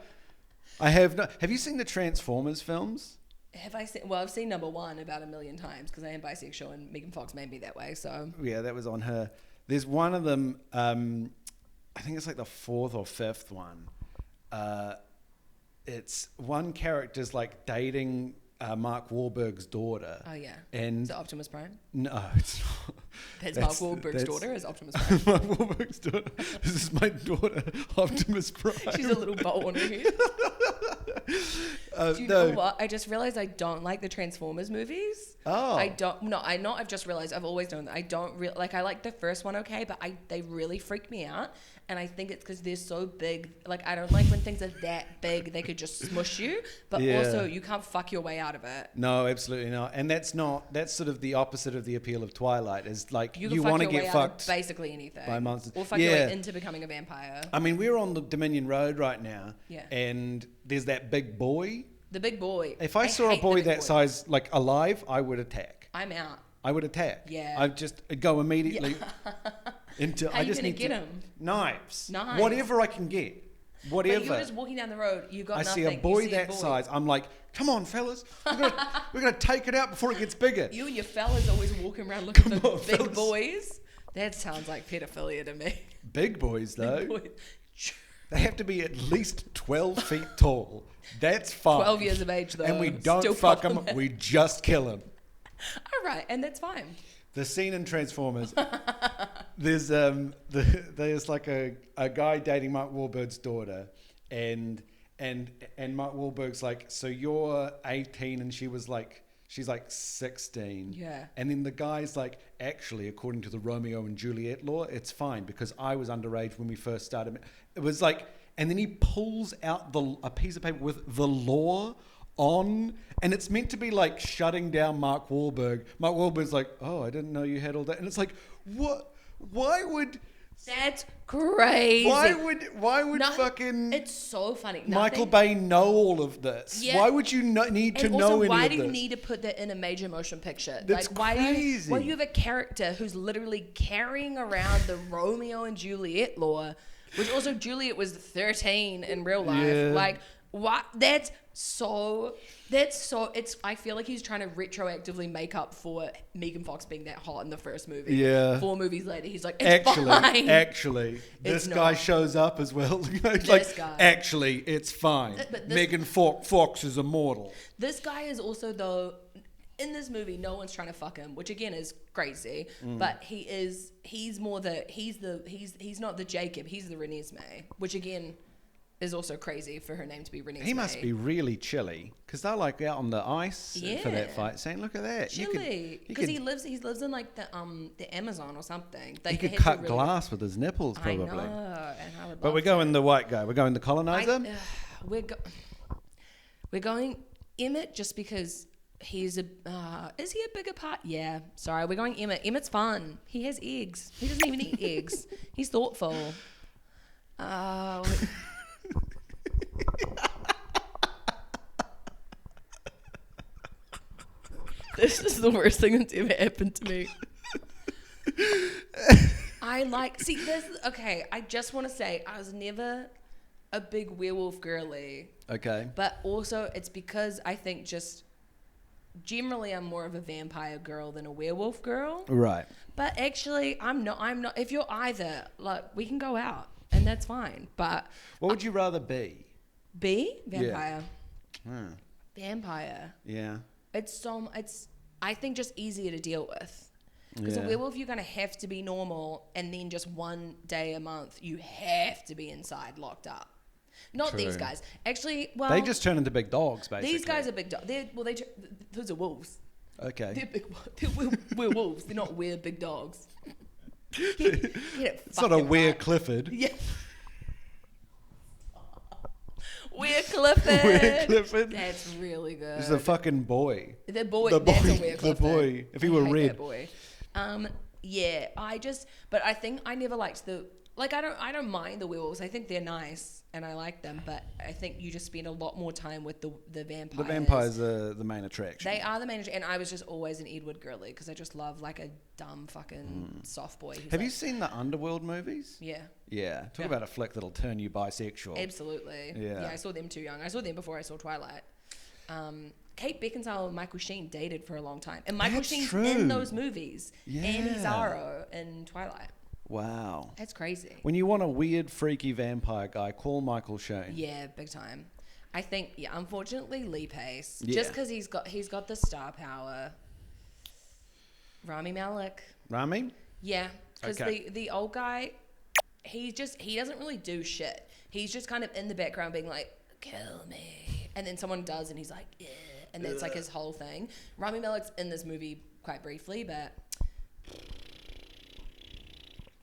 have you seen the Transformers films? Have I seen? Well, I've seen number 1 about 1 million times because I am bisexual and Megan Fox made me that way. So yeah, that was on her. There's one of them. I think it's like the 4th or 5th one. It's one character's like dating Mark Wahlberg's daughter. Oh yeah. And is it Optimus Prime? No, it's not. That's Mark Wahlberg's daughter. Is Optimus Prime? Mark Wahlberg's daughter. This is my daughter, Optimus Prime. She's a little bow on her head. Do you know what? I just realized I don't like the Transformers movies. Oh. I don't. No, I've just realized. I've always known that I don't like. I like the first one, okay, but they really freak me out, and I think it's because they're so big. Like I don't like when things are that big. They could just smush you, but also you can't fuck your way out of it. No, absolutely not. And that's sort of the opposite of the appeal of Twilight. Is like you want to get fucked basically anything by monsters, or fuck your way into becoming a vampire. I mean, we're on the Dominion Road right now, yeah, and there's that big boy. The big boy. If I saw a boy that size, like alive, I would attack. I'm out. I would attack. Yeah. I'd just go immediately into. How I you just gonna need get to, him? Knives. Knives. Whatever I can get. Whatever. But you're just walking down the road. You got I nothing. see a boy that size. I'm like, come on, fellas. We're gonna take it out before it gets bigger. You and your fellas always walking around looking for big fellas. boys. That sounds like pedophilia to me. Big boys, though. Big boys. They have to be at least 12 feet tall. That's fine. 12 years of age, though. And we don't Still fuck them. fucking We just kill them. All right, and that's fine. The scene in Transformers, there's like a guy dating Mark Wahlberg's daughter, and Mark Wahlberg's like, so you're 18 and she's like 16. Yeah. And then the guy's like, actually, according to the Romeo and Juliet law, it's fine because I was underage when we first started. It was like, and then he pulls out a piece of paper with the law on, and it's meant to be like shutting down Mark Wahlberg. Mark Wahlberg's like, oh, I didn't know you had all that. And it's like, what? Why would... That's crazy. Why would fucking... It's so funny. Michael Bay know all of this? Yeah. Why would you need to and know also, any of this? why do you need to put that in a major motion picture? That's crazy. Why do you have a character who's literally carrying around the Romeo and Juliet law, which also Juliet was 13 in real life. Yeah. Like, what? That's so. I feel like he's trying to retroactively make up for Megan Fox being that hot in the first movie. Yeah. 4 movies later, he's like, it's fine. Actually, this guy shows up as well. This guy. Actually, it's fine. Megan Fox is immortal. This guy is also, though, in this movie, no one's trying to fuck him, which again is crazy. But he's not the Jacob, he's the Renesmee, which again is also crazy for her name to be Renesmee. He must be really chilly because they're like out on the ice for that fight, saying, "Look at that, chilly." Because he lives in like the Amazon or something. He could cut glass with his nipples, probably. I know, and I would. But we're going the white guy. We're going the colonizer. We're going Emmett just because he's is he a bigger part? Yeah. Sorry, we're going Emmett. Emmett's fun. He has eggs. He doesn't even eat eggs. He's thoughtful. This is the worst thing that's ever happened to me. See, this, okay, I just want to say, I was never a big werewolf girly. Okay. But also, it's because I think just generally I'm more of a vampire girl than a werewolf girl. Right. But actually, I'm not. If you're either, like, we can go out and that's fine. But What would you rather be? vampire. Hmm. Vampire. Yeah. It's I think just easier to deal with. Because Yeah. a werewolf, you're going to have to be normal, and then just one day a month, you have to be inside locked up. Not True. these guys. Actually, well... They just turn into big dogs, basically. These guys are big dogs. Those are wolves. Okay. We're wolves. They're not weird big dogs. It's not a weird Clifford. Yeah. We're Clifford. We're Clifford. That's really good. He's a fucking boy. The boy. The That's boy- a weird the Clifford. boy. If he were I hate red. that boy. Yeah. But I think I never liked I don't mind the werewolves. I think they're nice and I like them, but I think you just spend a lot more time with the vampires. The vampires are the main attraction. They are the main, and I was just always an Edward girly because I just love like a dumb fucking soft boy. Have you seen the Underworld movies? Yeah. Yeah. Talk Yeah. about a flick that'll turn you bisexual. Absolutely. Yeah. I saw them too young. I saw them before I saw Twilight. Kate Beckinsale and Michael Sheen dated for a long time, and Michael That's Sheen's true. in those movies, Yeah. and he's Zorro in Twilight. Wow. That's crazy. When you want a weird, freaky vampire guy, call Michael Sheen. Yeah, big time. I think, unfortunately, Lee Pace. Yeah. Just because he's got the star power. Rami Malek. Rami? Yeah, because Okay. the old guy, he doesn't really do shit. He's just kind of in the background being like, kill me. And then someone does and he's like, yeah. And that's like his whole thing. Rami Malek's in this movie quite briefly, but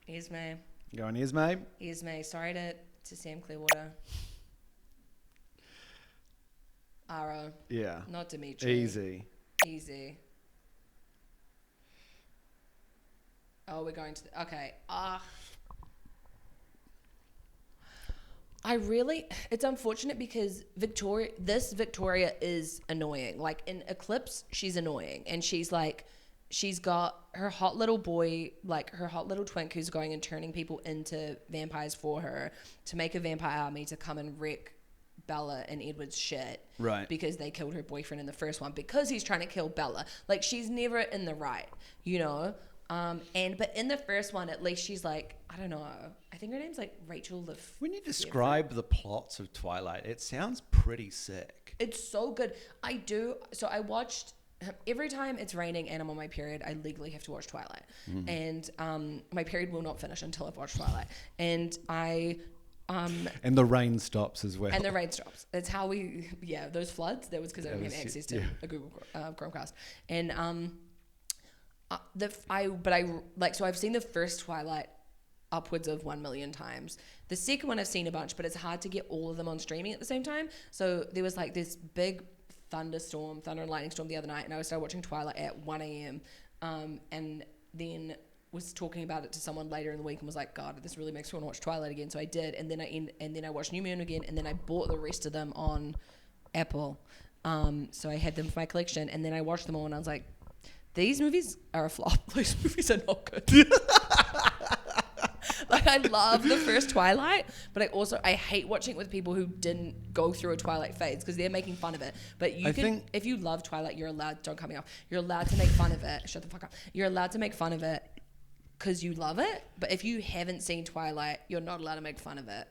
here's me. Going his mate? Here's me. Sorry to Sam Clearwater. Aro. Yeah. Not Dimitri. Easy. Easy. Oh, we're going to... Okay. It's unfortunate because Victoria is annoying. Like in Eclipse, she's annoying. And she's got her hot little boy, like her hot little twink who's going and turning people into vampires for her to make a vampire army to come and wreck Bella and Edward's shit. Right. Because they killed her boyfriend in the first one because he's trying to kill Bella. Like she's never in the right, you know? But in the first one, at least she's like, I don't know. I think her name's like Rachel the... When you describe the plots of Twilight, it sounds pretty sick. It's so good. I do. So I watched... Every time it's raining and I'm on my period, I legally have to watch Twilight. And my period will not finish until I've watched Twilight. And And the rain stops as well. And the rain stops. That's how we... Yeah, those floods, that was because I didn't have access to a Google Chromecast. And... So I've seen the first Twilight upwards of 1 million times. The second one I've seen a bunch, but it's hard to get all of them on streaming at the same time. So there was like this big thunder and lightning storm the other night, and I started watching Twilight at 1 a.m. And then was talking about it to someone later in the week and was like, God, this really makes me want to watch Twilight again. So I did, and then I watched New Moon again, and then I bought the rest of them on Apple. So I had them for my collection, and then I watched them all, and I was like, these movies are a flop. These movies are not good. Like, I love the first Twilight, but I hate watching it with people who didn't go through a Twilight phase because they're making fun of it. But if you love Twilight, you're allowed, don't cut me off, you're allowed to make fun of it. Shut the fuck up. You're allowed to make fun of it because you love it. But if you haven't seen Twilight, you're not allowed to make fun of it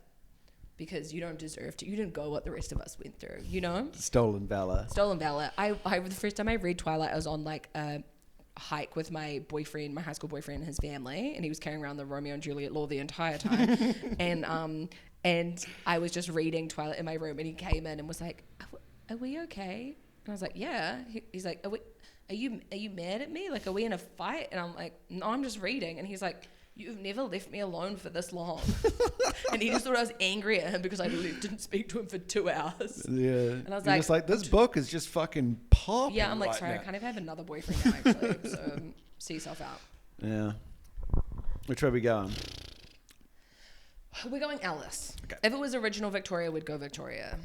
because you don't deserve to. You didn't go what the rest of us went through, you know? Stolen Valor. The first time I read Twilight, I was on like a hike with my boyfriend, my high school boyfriend, and his family, and he was carrying around the Romeo and Juliet lore the entire time. and I was just reading Twilight in my room, and he came in and was like, "Are we okay?" And I was like, "Yeah." He's like, "Are you mad at me? Like, are we in a fight?" And I'm like, "No, I'm just reading." And he's like, "You've never left me alone for this long." And he just thought I was angry at him because I didn't speak to him for 2 hours. Yeah. And I was You're like, this book is just fucking popping. yeah, I'm like, right sorry, now. I kind of have another boyfriend now, actually. So see yourself out. Yeah. Which way are we going? We're going Alice. Okay. If it was original Victoria, we'd go Victoria.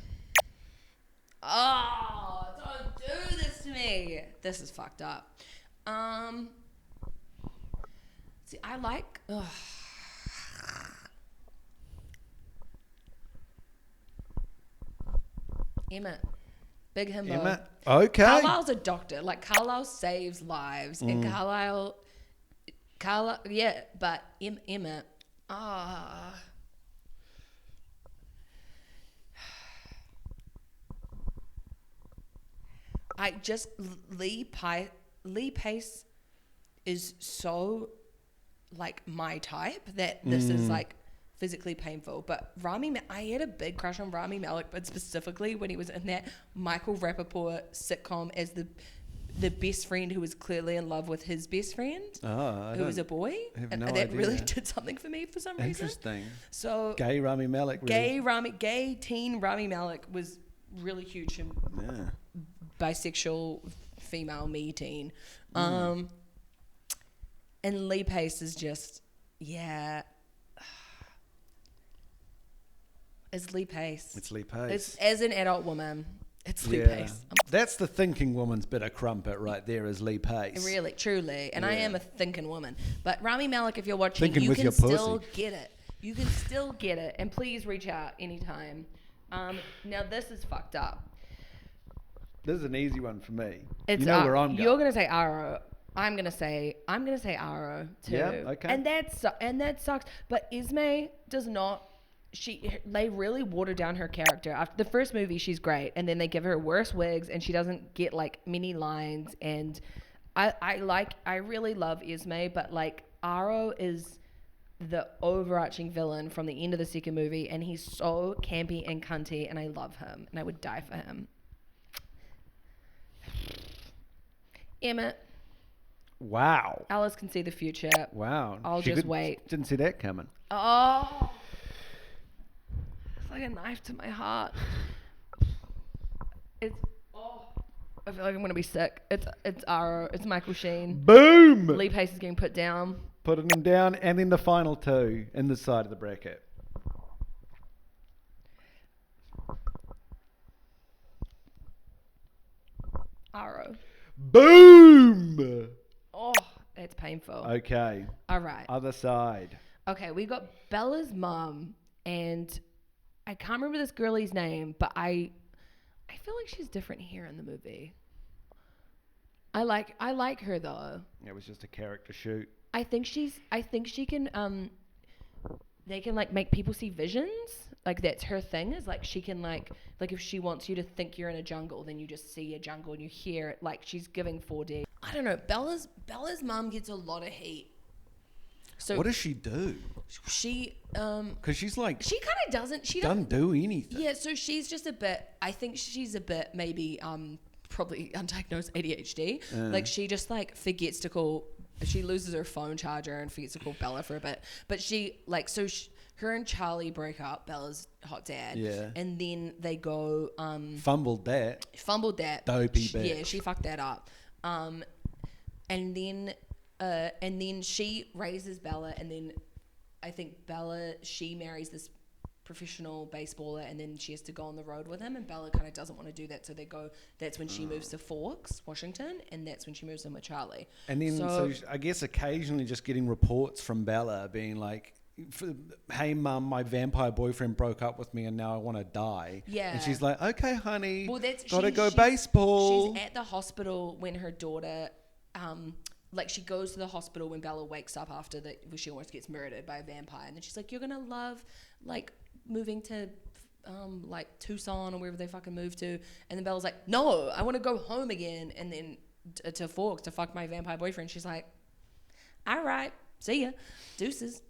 Oh, don't do this to me. This is fucked up. See, I like... Emmett. Big himbo. Emmett. Okay. Carlisle's a doctor. Like, Carlisle saves lives. And Carlisle, yeah, but Emmett, Lee Pace is so, like, my type that this is, like, physically painful. But I had a big crush on Rami Malek, but specifically when he was in that Michael Rappaport sitcom as the best friend who was clearly in love with his best friend, who was a boy. I have and no that idea. really did something for me for some reason. Interesting. So Gay Rami Malek. Really. gay teen Rami Malek was really huge in bisexual female me teen. And Lee Pace is just, it's Lee Pace. It's Lee Pace. As an adult woman, it's Lee Pace. That's the thinking woman's bit of crumpet right there, is Lee Pace. Really, truly. And I am a thinking woman. But Rami Malek, if you're watching, Thinking you with can your still pussy. get it. You can still get it. And please reach out anytime. Now, this is fucked up. This is an easy one for me. It's you know where I'm going. You're going to say Aro. I'm gonna say Aro too. Yeah, okay. And that sucks. But Ismay does not. They really water down her character. After the first movie, she's great, and then they give her worse wigs, and she doesn't get like many lines. And I really love Ismay, but like Aro is the overarching villain from the end of the second movie, and he's so campy and cunty, and I love him, and I would die for him. Emmett. Wow. Alice can see the future. Wow. I'll just wait. Didn't see that coming. Oh. It's like a knife to my heart. I feel like I'm going to be sick. It's Aro. It's Michael Sheen. Boom! Lee Pace is getting put down. Putting him down, and then the final two in the side of the bracket. Aro. Boom! Oh, it's painful. Okay. All right. Other side. Okay, we got Bella's mum, and I can't remember this girlie's name, but I feel like she's different here in the movie. I like her though. It was just a character shoot. I think she can they can like make people see visions. Like that's her thing, is like she can like if she wants you to think you're in a jungle, then you just see a jungle and you hear it. Like she's giving 4D. I don't know. Bella's mum gets a lot of hate. So What does she do? she Because she's like, she kind of doesn't. She doesn't do anything. Yeah, so she's just a bit. I think she's a bit maybe probably undiagnosed ADHD. Like she just like forgets to call. She loses her phone charger and forgets to call Bella for a bit. But she like her and Charlie break up. Bella's hot dad. Yeah. And then they go Fumbled that. Dopey bitch. Yeah, she fucked that up. And then she raises Bella, and then I think she marries this professional baseballer, and then she has to go on the road with him, and Bella kind of doesn't want to do that, so that's when she moves to Forks, Washington, and that's when she moves in with Charlie. And then so I guess occasionally just getting reports from Bella being like, hey mum, my vampire boyfriend broke up with me and now I want to die. Yeah. And she's like, okay honey, gotta go baseball. She's at the hospital when her daughter like she goes to the hospital when Bella wakes up after she almost gets murdered by a vampire, and then she's like, you're gonna love like moving to like Tucson or wherever they fucking move to, and then Bella's like, no, I want to go home again, and then to Forks to fuck my vampire boyfriend. She's like, all right, see ya, deuces.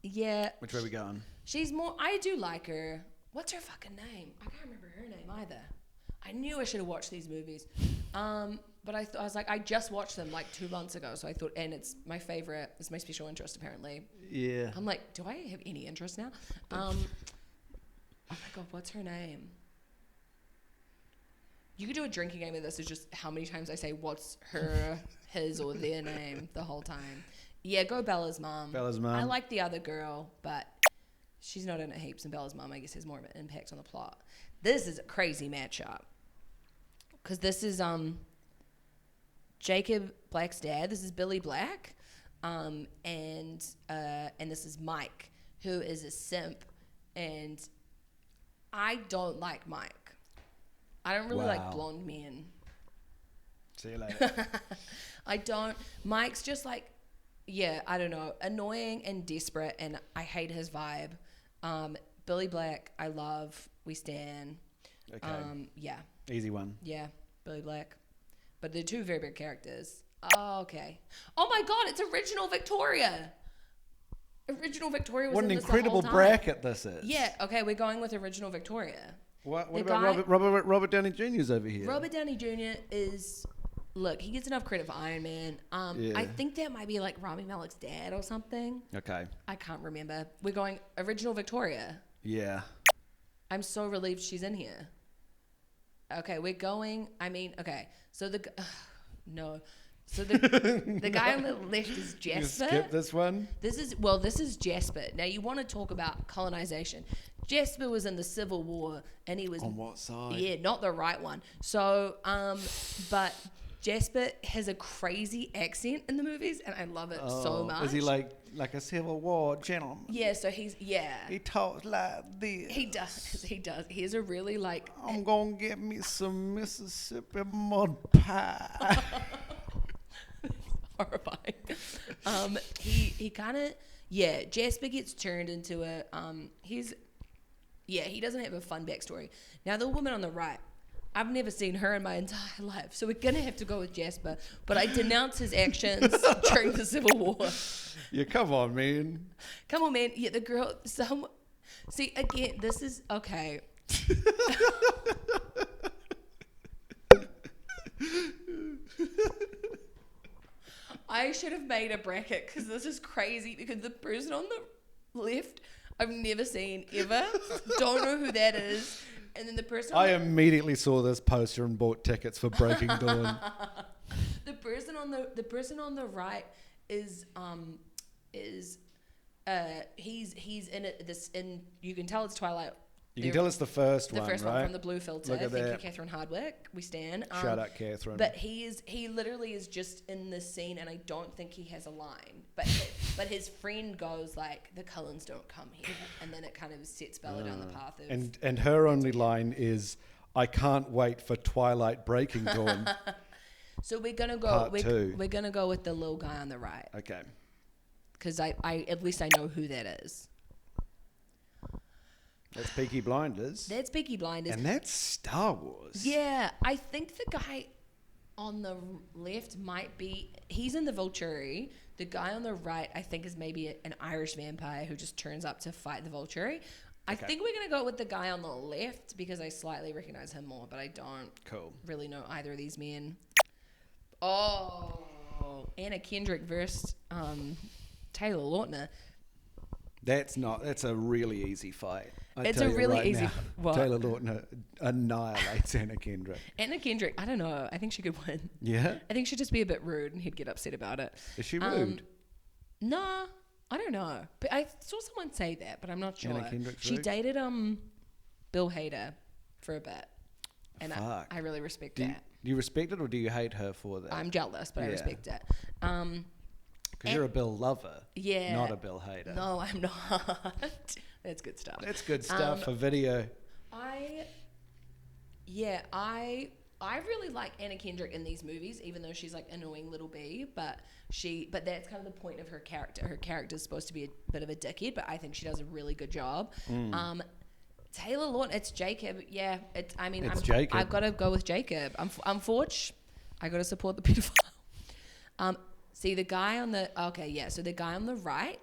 Yeah. Which way are we going? She's more. I do like her. What's her fucking name? I can't remember her name either. I knew I should have watched these movies. But I was like, I just watched them like 2 months ago, so I thought, and it's my favorite. It's my special interest apparently. Yeah. I'm like, do I have any interest now? Oh my god, what's her name? You could do a drinking game of this. Is just how many times I say what's her, his, or their name the whole time. Yeah, go Bella's mom. Bella's mom. I like the other girl, but she's not in it heaps, and Bella's mom, I guess, has more of an impact on the plot. This is a crazy matchup. Because this is Jacob Black's dad. This is Billy Black. And this is Mike, who is a simp. And I don't like Mike. I don't really Wow. like blonde men. See you later. I don't. Mike's just like, yeah, I don't know, annoying and desperate, and I hate his vibe. Billy Black, I love. We stan. Okay. Yeah, Easy one. yeah, Billy Black. But they're two very big characters. Oh, okay. Oh my God, it's original Victoria. Original Victoria was What an in this the whole incredible time. bracket this is. Yeah, okay, we're going with original Victoria. What The about guy- Robert Downey Jr.'s over here? Robert Downey Jr. is, look, he gets enough credit for Iron Man. Yeah. I think that might be like Rami Malek's dad or something. Okay. I can't remember. We're going original Victoria. Yeah. I'm so relieved she's in here. Okay, we're going. I mean, okay. So no. So the guy on the left is You Jasper. skip this one. This is Jasper. Now you want to talk about colonization. Jasper was in the Civil War and he was On what side? Yeah, not the right one. So but Jasper has a crazy accent in the movies and I love it so much. Is he like a Civil War gentleman? Yeah, so he talks like this. he does. He has a really like I'm gonna get me some Mississippi mud pie. horrifying. He kind of Jasper gets turned into a he doesn't have a fun backstory. Now the woman on the right, I've never seen her in my entire life, so we're gonna have to go with Jasper. But I denounce his actions during the Civil War. Yeah, come on, man. Come on, man. Yeah, the girl. See again. This is okay. I should have made a bracket because this is crazy. Because the person on the left, I've never seen ever. Don't know who that is. And then the person. I immediately saw this poster and bought tickets for Breaking Dawn. The person on the right is he's in it. You can tell it's Twilight. You can tell it's the first The one, first right? one from the blue filter. Look at Thank you, that. Catherine Hardwicke. We stand. Shout out, Catherine. But he literally is just in this scene, and I don't think he has a line. But his friend goes like, "The Cullens don't come here," and then it kind of sets Bella down the path of. And her only line is, "I can't wait for Twilight Breaking Dawn." So we're gonna go. Part two. We're gonna go with the little guy on the right Okay. because I at least I know who that is. That's Peaky Blinders. That's Peaky Blinders. And that's Star Wars. Yeah, I think the guy on the left might be. He's in the Volturi. The guy on the right, I think, is maybe an Irish vampire who just turns up to fight the Volturi. I think we're gonna go with the guy on the left because I slightly recognize him more, but I don't really know either of these men. Oh, Anna Kendrick versus Taylor Lautner. That's a really easy fight. It's a really easy. Now, What? Taylor Lautner annihilates Anna Kendrick. Anna Kendrick, I don't know. I think she could win. Yeah? I think she'd just be a bit rude and he'd get upset about it. Is she rude? Nah, I don't know. But I saw someone say that, but I'm not sure. Anna Kendrick's She rude? dated Bill Hader for a bit. And Fuck. I really respect Do that. you respect it or do you hate her for that? I'm jealous, but I Yeah. respect it. Because you're a Bill lover, Yeah. not a Bill hater. No, I'm not. That's good stuff. That's good stuff for video. I really like Anna Kendrick in these movies, even though she's like annoying little bee. But that's kind of the point of her character. Her character is supposed to be a bit of a dickhead, but I think she does a really good job. Taylor Lautner, it's Jacob. Yeah, it's Jacob. I've got to go with Jacob. I'm Forge. I got to support the pedophile. See the guy on the so the guy on the right,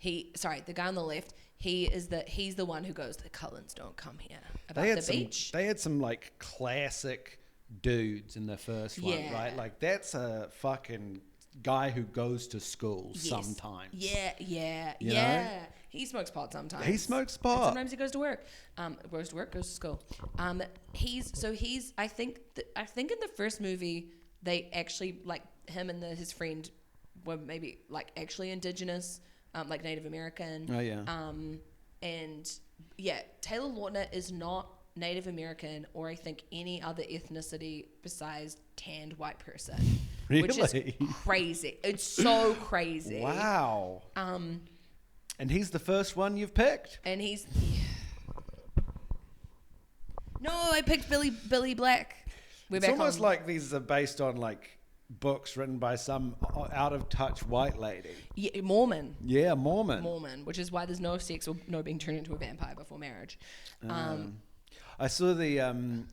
the guy on the left, he's the one who goes, "The Cullens don't come here," about the beach. They had some like classic dudes in the first one, Yeah. right? Like that's a fucking guy who goes to school Yes. sometimes. Yeah. You know? He smokes pot sometimes. He smokes And pot. sometimes he goes to work. Goes to school. He's. I think in the first movie they actually like him and his friend were maybe like actually indigenous, like Native American. Oh yeah. And yeah, Taylor Lautner is not Native American or I think any other ethnicity besides tanned white person. Which is Really? crazy. It's so crazy. Wow. And he's the first one you've picked. And he's No, I picked Billy Black. It's almost like these are based on like books written by some out of touch white lady. Yeah, Mormon. Yeah, Mormon. Mormon, which is why there's no sex or no being turned into a vampire before marriage. I saw the,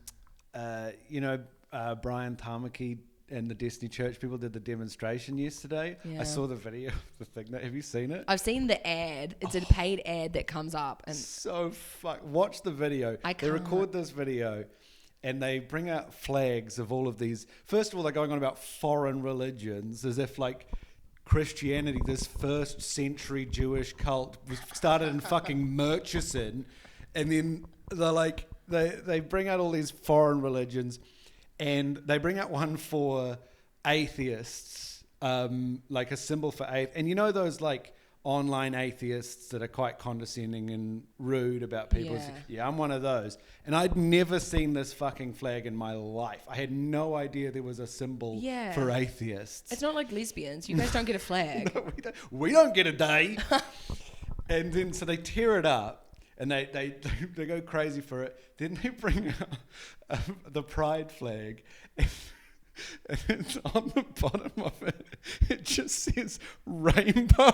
Brian Tamaki and the Destiny Church people did the demonstration yesterday. Yeah. I saw the video of the thing. Have you seen it? I've seen the ad. It's a paid ad that comes up. And So watch the video. They record this video and they bring out flags of all of these. First of all, they're going on about foreign religions as if like Christianity, this first century Jewish cult, was started in fucking Murchison. And then they're like, they bring out all these foreign religions and they bring out one for atheists, like a symbol for atheist. And you know those like online atheists that are quite condescending and rude about people? Yeah, I'm one of those. And I'd never seen this fucking flag in my life. I had no idea there was a symbol for atheists. It's not like lesbians. You guys don't get a flag. No, we don't get a day. And then so they tear it up and they go crazy for it. Then they bring out the pride flag. And it's on the bottom of it. It just says rainbow.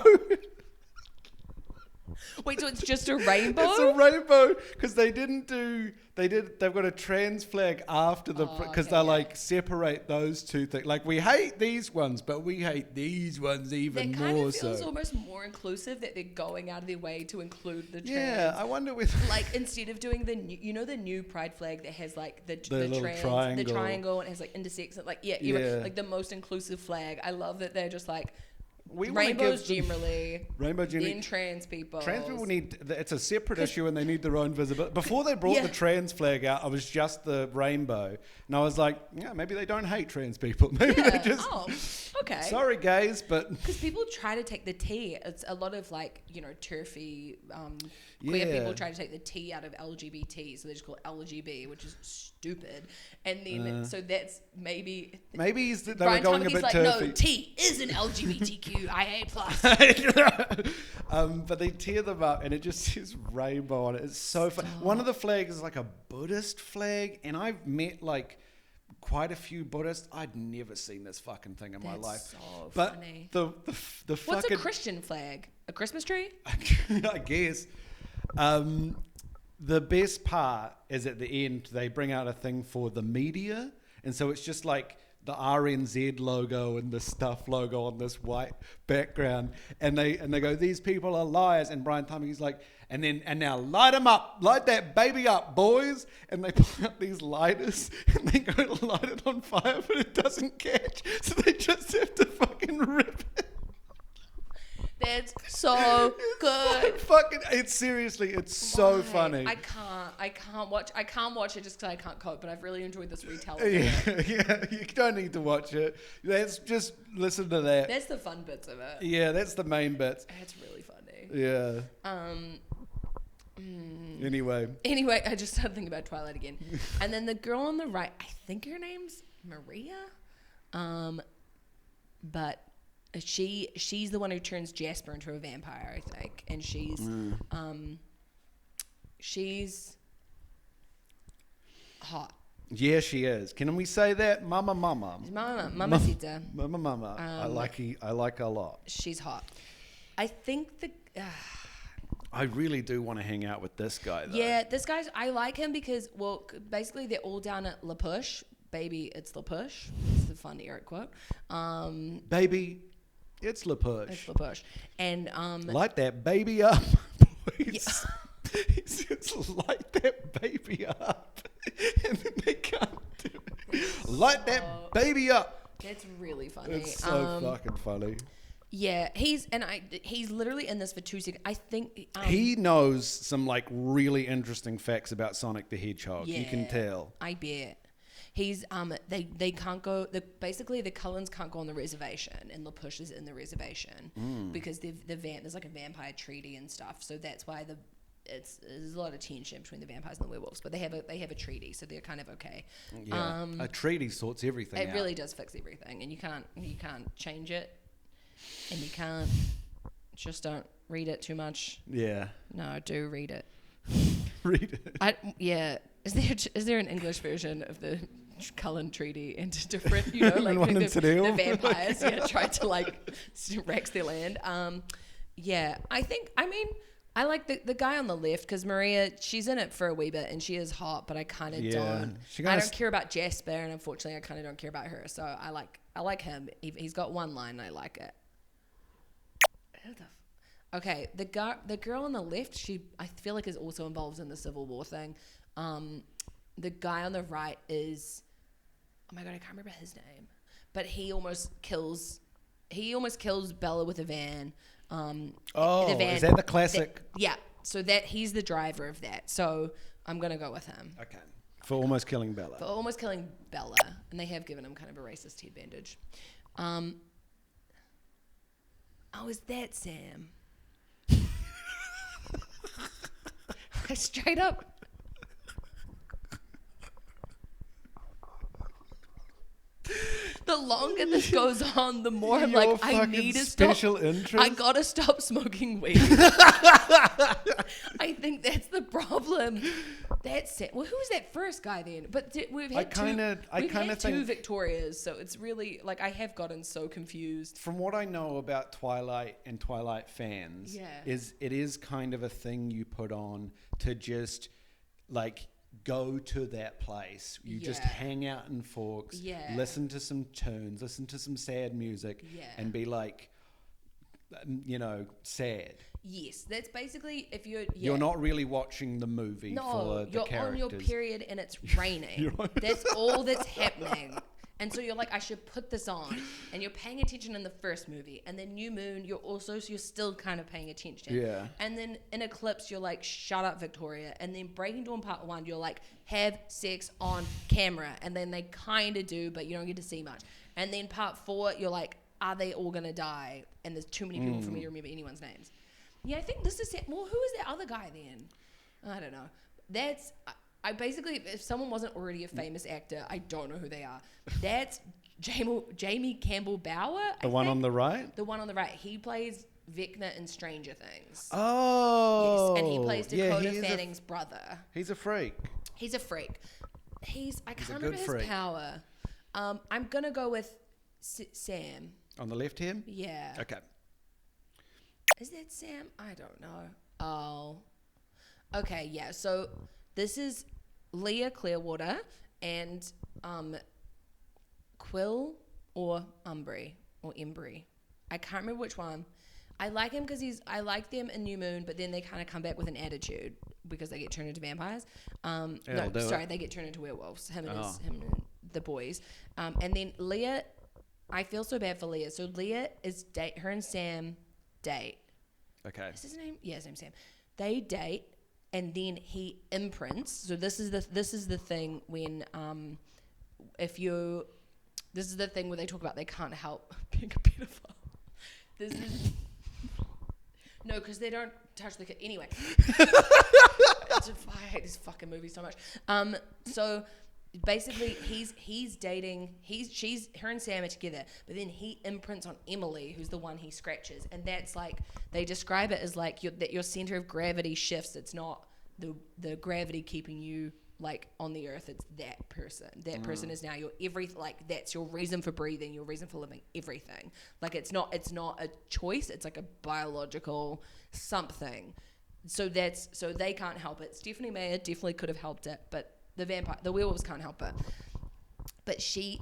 Wait, so it's just a rainbow? It's a rainbow because they've got a trans flag after because they like separate those two things. Like we hate these ones, but we hate these ones even more. That kind of feels almost more inclusive that they're going out of their way to include the trans. Yeah, I wonder with like instead of doing the new pride flag that has like the little trans, triangle. the triangle, and it has like intersex, like like the most inclusive flag. I love that they're just like. Rainbows generally. Then trans people. Trans people it's a separate issue and they need their own visibility. Before they brought the trans flag out, I was just the rainbow. And I was like, yeah, maybe they don't hate trans people. Maybe they just... okay. Sorry, gays, but... Because people try to take the T. It's a lot of like, turfy queer people try to take the T out of LGBT. So they just call it LGB, which is stupid. And then, so that's maybe... Maybe they were going a bit like, turfy. No, T is an LGBTQIA+. But they tear them up and it just says rainbow on it. It's so fun. One of the flags is like a Buddhist flag, and I've met like quite a few Buddhists. I'd never seen this fucking thing in my life. So but funny. The What's fucking... a Christian flag? A Christmas tree? I guess. The best part is at the end, they bring out a thing for the media. And so it's just like the RNZ logo and the Stuff logo on this white background. And they go, these people are liars. And Brian Tummy's like, and now light them up. Light that baby up, boys. And they pull out these lighters and they go to light it on fire, but it doesn't catch. So they just have to fucking rip it. That's so good. It's seriously, it's so funny. I can't watch it just because I can't cope, but I've really enjoyed this retelling. Yeah, you don't need to watch it. Let's just listen to that. That's the fun bits of it. Yeah, that's the main bits. It's really funny. Yeah. Anyway, I just started thinking about Twilight again. And then the girl on the right, I think her name's Maria. But she's the one who turns Jasper into a vampire, I think. And she's hot. Yeah, she is. Can we say that? Mamacita. Mama. I like her a lot. She's hot. I think I really do want to hang out with this guy, though. Yeah, this guy's... I like him because, well, basically they're all down at La Push. Baby, it's La Push. It's the fun Eric quote. Baby, it's La Push. It's La Push. And... light that baby up, please. Yeah. He says, light that baby up. And then they can't do it. Light that baby up. That's really funny. It's so fucking funny. Yeah, he's literally in this for 2 seconds. I think he knows some like really interesting facts about Sonic the Hedgehog. Yeah, you can tell. I bet. He's they can't go. Basically the Cullens can't go on the reservation, and La Push is in the reservation because there's like a vampire treaty and stuff. So that's why there's a lot of tension between the vampires and the werewolves, but they have a treaty, so they're kind of okay. Yeah, a treaty sorts everything out. It really does fix everything, and you can't change it. And you can't, just don't read it too much. Yeah. No, do read it. Read it. Is there an English version of the Cullen Treaty and different, you know, like One in the Surreal. vampires, tried to like rax their land. Yeah, I like the guy on the left because Maria, she's in it for a wee bit and she is hot, but I kind of don't. I don't care about Jasper, and unfortunately, I kind of don't care about her. So I like him. He's got one line, and I like it. Okay, the girl on the left, I feel like is also involved in the Civil War thing. The guy on the right is, oh my god, I can't remember his name, but he almost kills Bella with a van. The van, is that the classic? Yeah, so that he's the driver of that. So I'm gonna go with him. Okay, for almost killing Bella. And they have given him kind of a racist head bandage. Is that Sam? I straight up. The longer this goes on, the more I'm like, I need to stop. I gotta stop smoking weed. I think that's the problem. That's it. Well, who was that first guy then? But we've had two Victorias, so it's really like I have gotten so confused. From what I know about Twilight and Twilight fans, it is kind of a thing you put on to just like go to that place. You just hang out in Forks, listen to some tunes, listen to some sad music, and be like, sad. Yes, that's basically if you're not really watching the movie for the characters. You're on your period and it's raining. That's all that's happening. And so you're like, I should put this on. And you're paying attention in the first movie. And then New Moon, you're still kind of paying attention. Yeah. And then in Eclipse, you're like, shut up, Victoria. And then Breaking Dawn Part 1, you're like, have sex on camera. And then they kind of do, but you don't get to see much. And then Part 4, you're like, are they all going to die? And there's too many people for me to remember anyone's names. Yeah, I think this is... Well, who is that other guy then? I don't know. That's... I basically, if someone wasn't already a famous actor, I don't know who they are. That's Jamie Campbell Bower. The one on the right? The one on the right. He plays Vecna in Stranger Things. Oh. Yes, and he plays Dakota Fanning's brother. He's a freak. I can't remember his power. I'm going to go with Sam. On the left hand? Yeah. Okay. Is that Sam? I don't know. Oh. Okay, yeah. So... This is Leah Clearwater and Quill or Embry. I can't remember which one. I like him because I like them in New Moon, but then they kind of come back with an attitude because they get turned into vampires. They get turned into werewolves. Him and the boys. And then Leah, I feel so bad for Leah. So Leah her and Sam date. Okay. Is his name? Yeah, his name's Sam. They date. And then he imprints. So this is the thing when this is the thing where they talk about they can't help being a pedophile. This is no, because they don't touch the kid anyway. I hate this fucking movie so much. So basically her and Sam are together, but then he imprints on Emily, who's the one he scratches, and that's like they describe it as like that your center of gravity shifts. It's not the gravity keeping you like on the earth, it's that person. That person is now your that's your reason for breathing, your reason for living, everything. Like it's not a choice, it's like a biological something. So they can't help it. Stephanie Meyer definitely could have helped it, but the werewolves can't help it. But she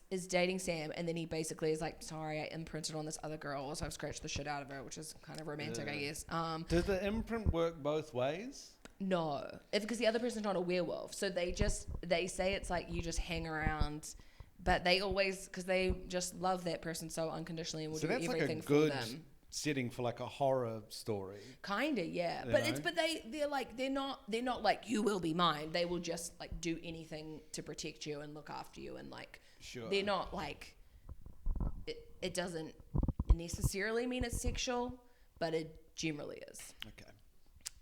is dating Sam, and then he basically is like, sorry, I imprinted on this other girl, so I've scratched the shit out of her, which is kind of romantic, I guess. Does the imprint work both ways? No, because the other person's not a werewolf, so they say it's like you just hang around, but they always, because they just love that person so unconditionally and will do everything for them. Good setting for like a horror story. Kinda, yeah. They're not like you will be mine. They will just like do anything to protect you and look after you, and like they're not like it doesn't necessarily mean it's sexual, but it generally is. Okay.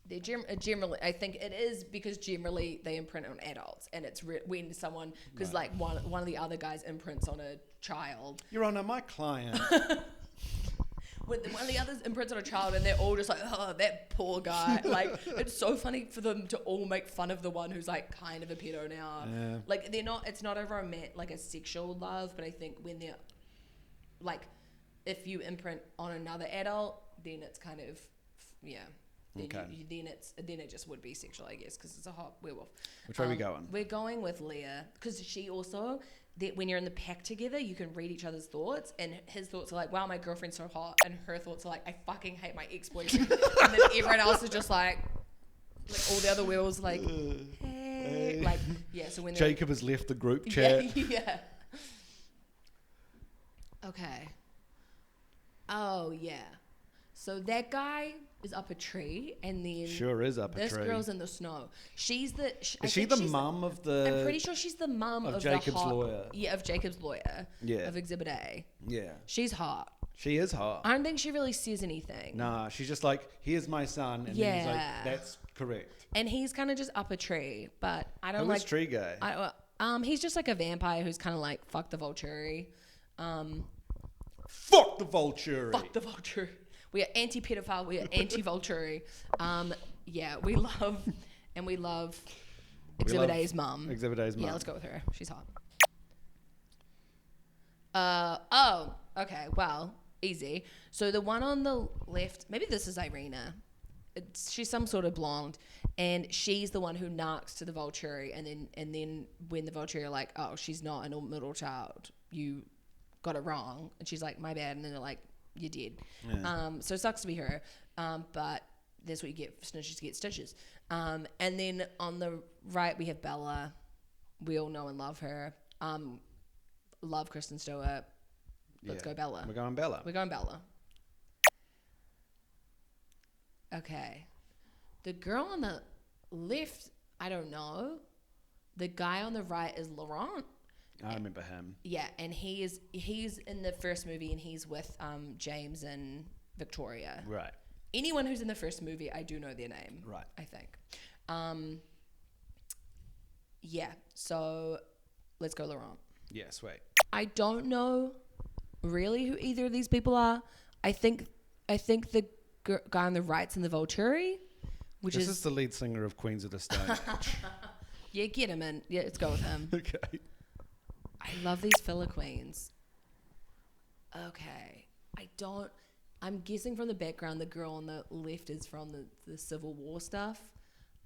They generally, I think it is because generally they imprint on adults, and it's when someone, because like one of the other guys imprints on a child. Your Honor, my client. when one of the others imprints on a child and they're all just like, oh, that poor guy. Like, it's so funny for them to all make fun of the one who's like kind of a pedo now. Yeah. Like, it's not a like a sexual love, but I think when they're like, if you imprint on another adult, then it's kind of, yeah. Then, then it just would be sexual, I guess, because it's a hot werewolf. Which way are we going? We're going with Leah, because she also, that when you're in the pack together, you can read each other's thoughts, and his thoughts are like, wow, my girlfriend's so hot, and her thoughts are like, I fucking hate my ex-boyfriend. And then everyone else is just like all the other werewolves like, hey. Like, yeah, so when Jacob has left the group chat. Yeah. Okay. Oh, yeah. So that guy is up a tree, and then Sure is up a tree. This girl's in the snow. She's the. Is she the mum of the? I'm pretty sure she's the mum of Jacob's the hot, lawyer. Yeah, of Jacob's lawyer. Yeah. Of Exhibit A. Yeah. She's hot. She is hot. I don't think she really says anything. Nah, she's just like, here's my son, and then he's like, that's correct. And he's kind of just up a tree, but I don't Who's Tree Guy? He's just like a vampire who's kind of like fuck the Volturi. Fuck the Volturi. Fuck the Volturi. We are anti-pedophile. We are anti-Volturi. Yeah, we love Exhibit A's mum. Exhibit A's mum. Yeah, let's go with her. She's hot. Okay. Well, easy. So the one on the left, maybe this is Irina. She's some sort of blonde, and she's the one who narks to the Volturi, and then when the Volturi are like, oh, she's not a middle child, you got it wrong, and she's like, my bad, and then they're like, you did. Yeah. So it sucks to be her, but that's what you get. Snitches get stitches. And then on the right we have Bella. We all know and love her. Love Kristen Stewart. Let's go Bella. We're going Bella. Okay. The girl on the left, I don't know. The guy on the right is Laurent. I remember him. Yeah, and he's in the first movie, and he's with James and Victoria. Right. Anyone who's in the first movie, I do know their name. Right. I think. Yeah. So let's go Laurent. Yeah, sweet. I don't know really who either of these people are. I think the guy on the right's in the Volturi, which this is the lead singer of Queens of the Stone Age. Yeah, get him in. Yeah, let's go with him. Okay. I love these filler queens. Okay. I'm guessing from the background, the girl on the left is from the Civil War stuff.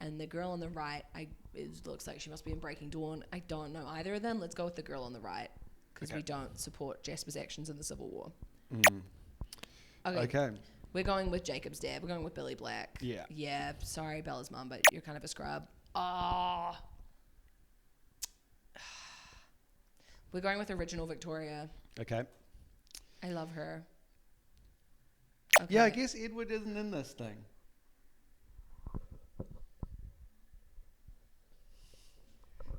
And the girl on the right, it looks like she must be in Breaking Dawn. I don't know either of them. Let's go with the girl on the right. Because we don't support Jasper's actions in the Civil War. Mm. Okay. We're going with Jacob's dad. We're going with Billy Black. Yeah. Yeah. Sorry, Bella's mum, but you're kind of a scrub. Oh. We're going with original Victoria. Okay. I love her. Okay. Yeah, I guess Edward isn't in this thing.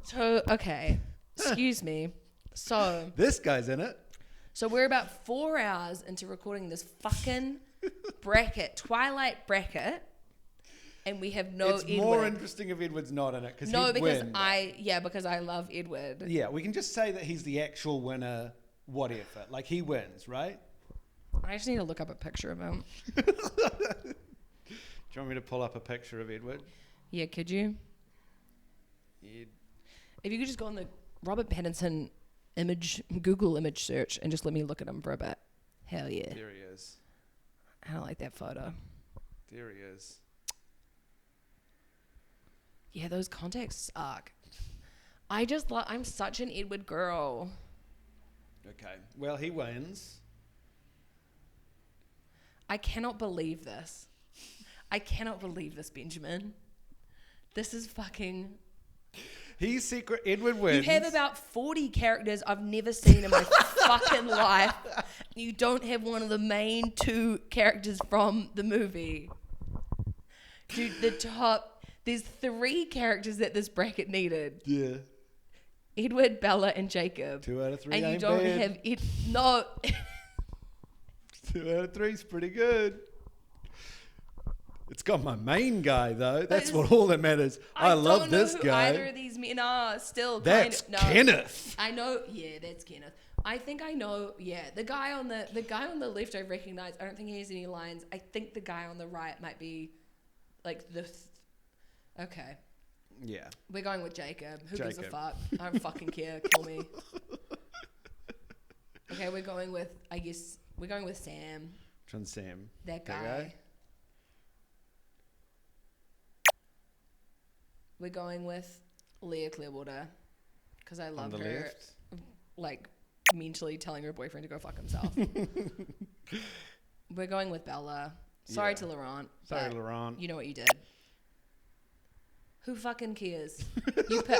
So, okay. Excuse me. So. This guy's in it. So we're about 4 hours into recording this fucking Twilight bracket. And we have no It's Edward. more interesting if Edward's not in it. Because I love Edward. Yeah, we can just say that he's the actual winner, whatever. Like, he wins, right? I just need to look up a picture of him. Do you want me to pull up a picture of Edward? Yeah, could you? If you could just go on the Robert Pattinson Google image search and just let me look at him for a bit. Hell yeah. There he is. I don't like that photo. There he is. Yeah, those contacts suck. I'm such an Edward girl. Okay. Well, he wins. I cannot believe this. Benjamin. This is fucking... He's secret. Edward wins. You have about 40 characters I've never seen in my fucking life. You don't have one of the main 2 characters from the movie. Dude, there's 3 characters that this bracket needed. Yeah. Edward, Bella, and Jacob. 2 out of 3 and ain't you don't bad. have no. 2 out of 3 is pretty good. It's got my main guy though. That's what all that matters. I love this guy. Either of these men are still. That's kind of, no, Kenneth. I know. Yeah, that's Kenneth. I think I know. Yeah, the guy on the left I recognize. I don't think he has any lines. I think the guy on the right might be like the. Okay. Yeah. We're going with Jacob. Who gives a Jacob. fuck? I don't fucking care. Kill me. Okay, we're going with Sam. Which one's Sam? That guy. We're going with Leah Clearwater because I love On the her. left. Like mentally telling her boyfriend to go fuck himself. We're going with Bella. Sorry to Laurent. Sorry, Laurent. You know what you did. Who fucking cares?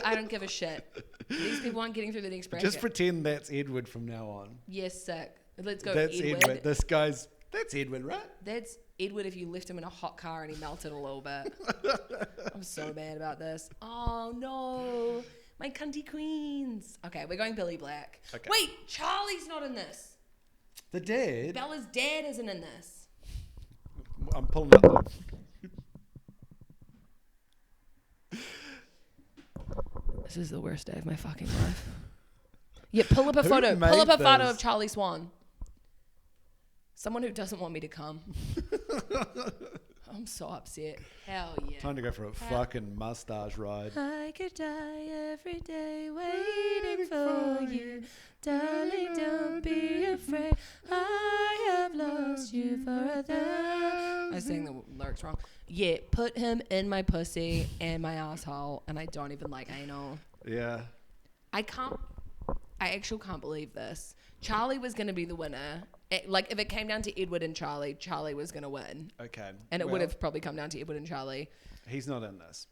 I don't give a shit. These people aren't getting through the next bracket. Just pretend that's Edward from now on. Yes, sick. Let's go That's Edward. That's Edward, right? That's Edward if you left him in a hot car and he melted a little bit. I'm so mad about this. Oh, no. My cunty queens. Okay, we're going Billy Black. Okay. Wait, Charlie's not in this. The dad? Bella's dad isn't in this. I'm pulling up the... This is the worst day of my fucking life. Yeah, pull up a Who photo. made Pull up a photo this? of Charlie Swan. Someone who doesn't want me to come. I'm so upset. Hell yeah. Time to go for a fucking mustache ride. I could die every day waiting for you. Darling, don't be afraid. I have lost you for a thousand. I sang the lyrics wrong. Yeah, put him in my pussy and my asshole, and I don't even like anal. Yeah. I actually can't believe this. Charlie was going to be the winner. Like, if it came down to Edward and Charlie, Charlie was going to win. Okay. And it would have probably come down to Edward and Charlie. He's not in this.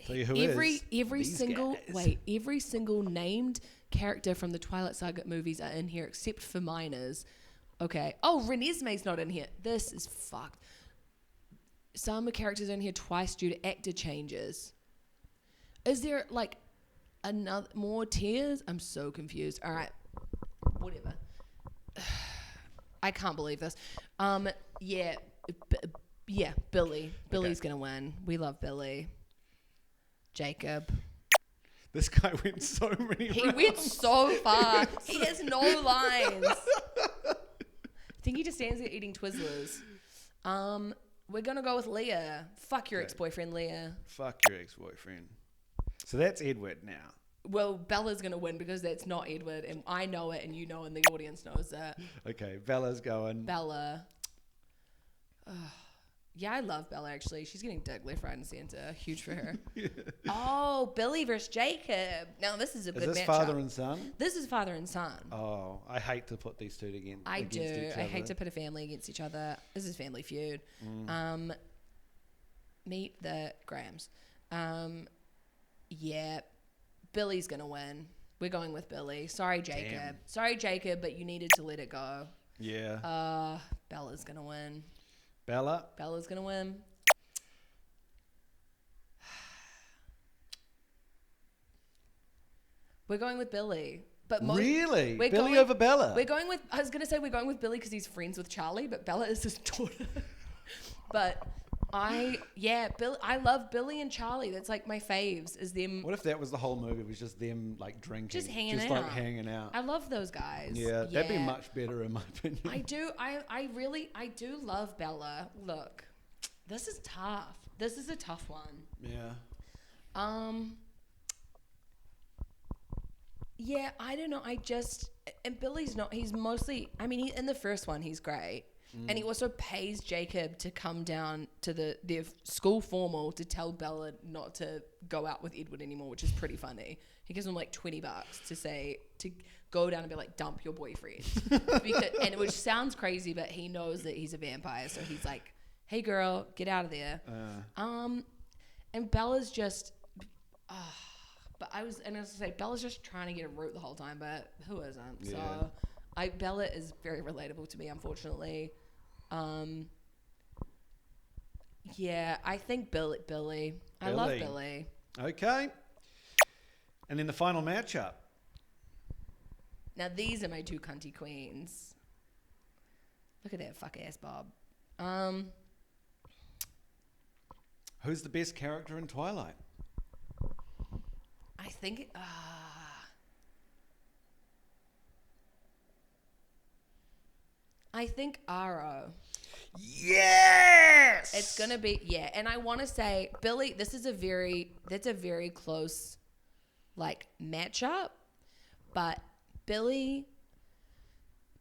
Tell you who is. Every These single guys. every single named character from the Twilight Saga movies are in here except for Miners. Okay. Oh, Renesmee's not in here. This is fucked. Some characters are in here twice due to actor changes. Is there like another more tiers? I'm so confused. All right. Whatever. I can't believe this. Yeah. Billy. Billy's gonna win. We love Billy. Jacob. This guy went so many He rounds. went so far. He has no lines. I think he just stands there eating Twizzlers. We're gonna go with Leah. Fuck your ex-boyfriend, Leah. Fuck your ex-boyfriend. So that's Edward now. Well, Bella's gonna win because that's not Edward, and I know it, and you know, and the audience knows that. Okay, Bella's going. Bella. Yeah, I love Bella, actually. She's getting dick left, right, and center. Huge for her. Oh, Billy versus Jacob. Now, this is a good matchup. Is this father and son? This is father and son. Oh, I hate to put these two against I each do. other. I hate to put a family against each other. This is Family Feud. Meet the Grahams. Yeah, Billy's going to win. We're going with Billy. Sorry, Jacob. Damn. Sorry, Jacob, but you needed to let it go. Yeah. Bella's going to win. Bella's going to win. We're going with Billy. But really? Billy Billy over Bella? We're going with Billy because he's friends with Charlie, but Bella is his daughter. But Billy, I love Billy and Charlie. That's like my faves, is them. What if that was the whole movie? It was just them like drinking, Just hanging like out. hanging out. I love those guys. Yeah, that'd be much better in my opinion. I do. I do love Bella. Look, this is tough. This is a tough one. Yeah. Yeah, I don't know. And Billy's not. He's mostly. I mean, in the first one, he's great. And he also pays Jacob to come down to their school formal to tell Bella not to go out with Edward anymore, which is pretty funny. He gives him like $20 to go down and be like, dump your boyfriend. Which sounds crazy, but he knows that he's a vampire, so he's like, hey girl, get out of there. And Bella's just, but I was gonna say Bella's just trying to get a root the whole time, but who isn't? Yeah. So. Bella is very relatable to me, unfortunately. Yeah, I think Billy. I love Billy. Okay. And then the final matchup. Now these are my two cunty queens. Look at that fuck ass Bob. Who's the best character in Twilight? I think I think Aro. Yes! It's gonna be and I want to say Billy. That's a very close, like, matchup, but Billy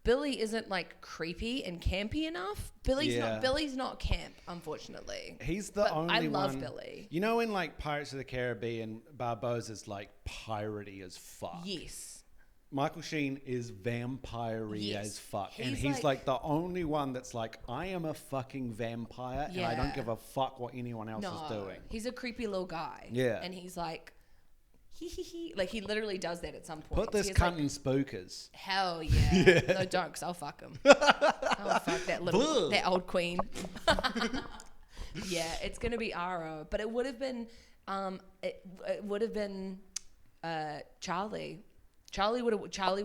isn't like creepy and campy enough. Billy's not camp, unfortunately. He's the only one. I love Billy. You know, in like Pirates of the Caribbean, Barbossa's like piratey as fuck. Yes. Michael Sheen is vampire-y as fuck. He's He's like the only one that's like, I am a fucking vampire and I don't give a fuck what anyone else is doing. He's a creepy little guy. Yeah. And he's like, he. Like, he literally does that at some point. Put this cunt in spookers. Hell yeah. No, don't, 'cause I'll fuck him. I'll fuck that old queen. Yeah, it's going to be Aro. But it would have been, Charlie. Charlie would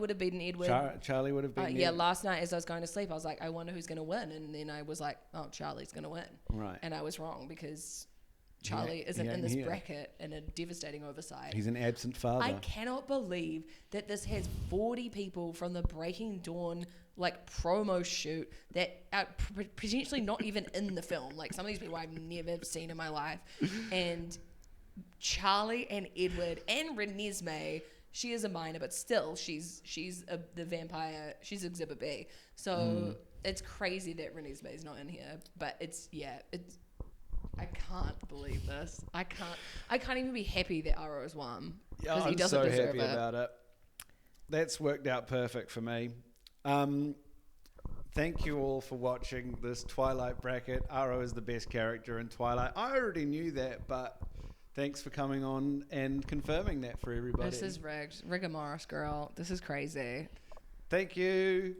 have beaten Edward. Charlie would have beaten Edward. Last night as I was going to sleep, I was like, I wonder who's going to win. And then I was like, oh, Charlie's going to win. Right. And I was wrong because Charlie isn't in this bracket, and a devastating oversight. He's an absent father. I cannot believe that this has 40 people from the Breaking Dawn like promo shoot that are potentially not even in the film. Like, some of these people I've never seen in my life. And Charlie and Edward and Renesmee, she is a minor, but still she's the vampire. She's Exhibit B. So it's crazy that Renesmee is not in here. But it's I can't believe this. I can't even be happy that Aro's won. Yeah, I'm so happy about it. That's worked out perfect for me. Thank you all for watching this Twilight bracket. Aro is the best character in Twilight. I already knew that, but thanks for coming on and confirming that for everybody. This is rigged. Rigor Morris, girl. This is crazy. Thank you.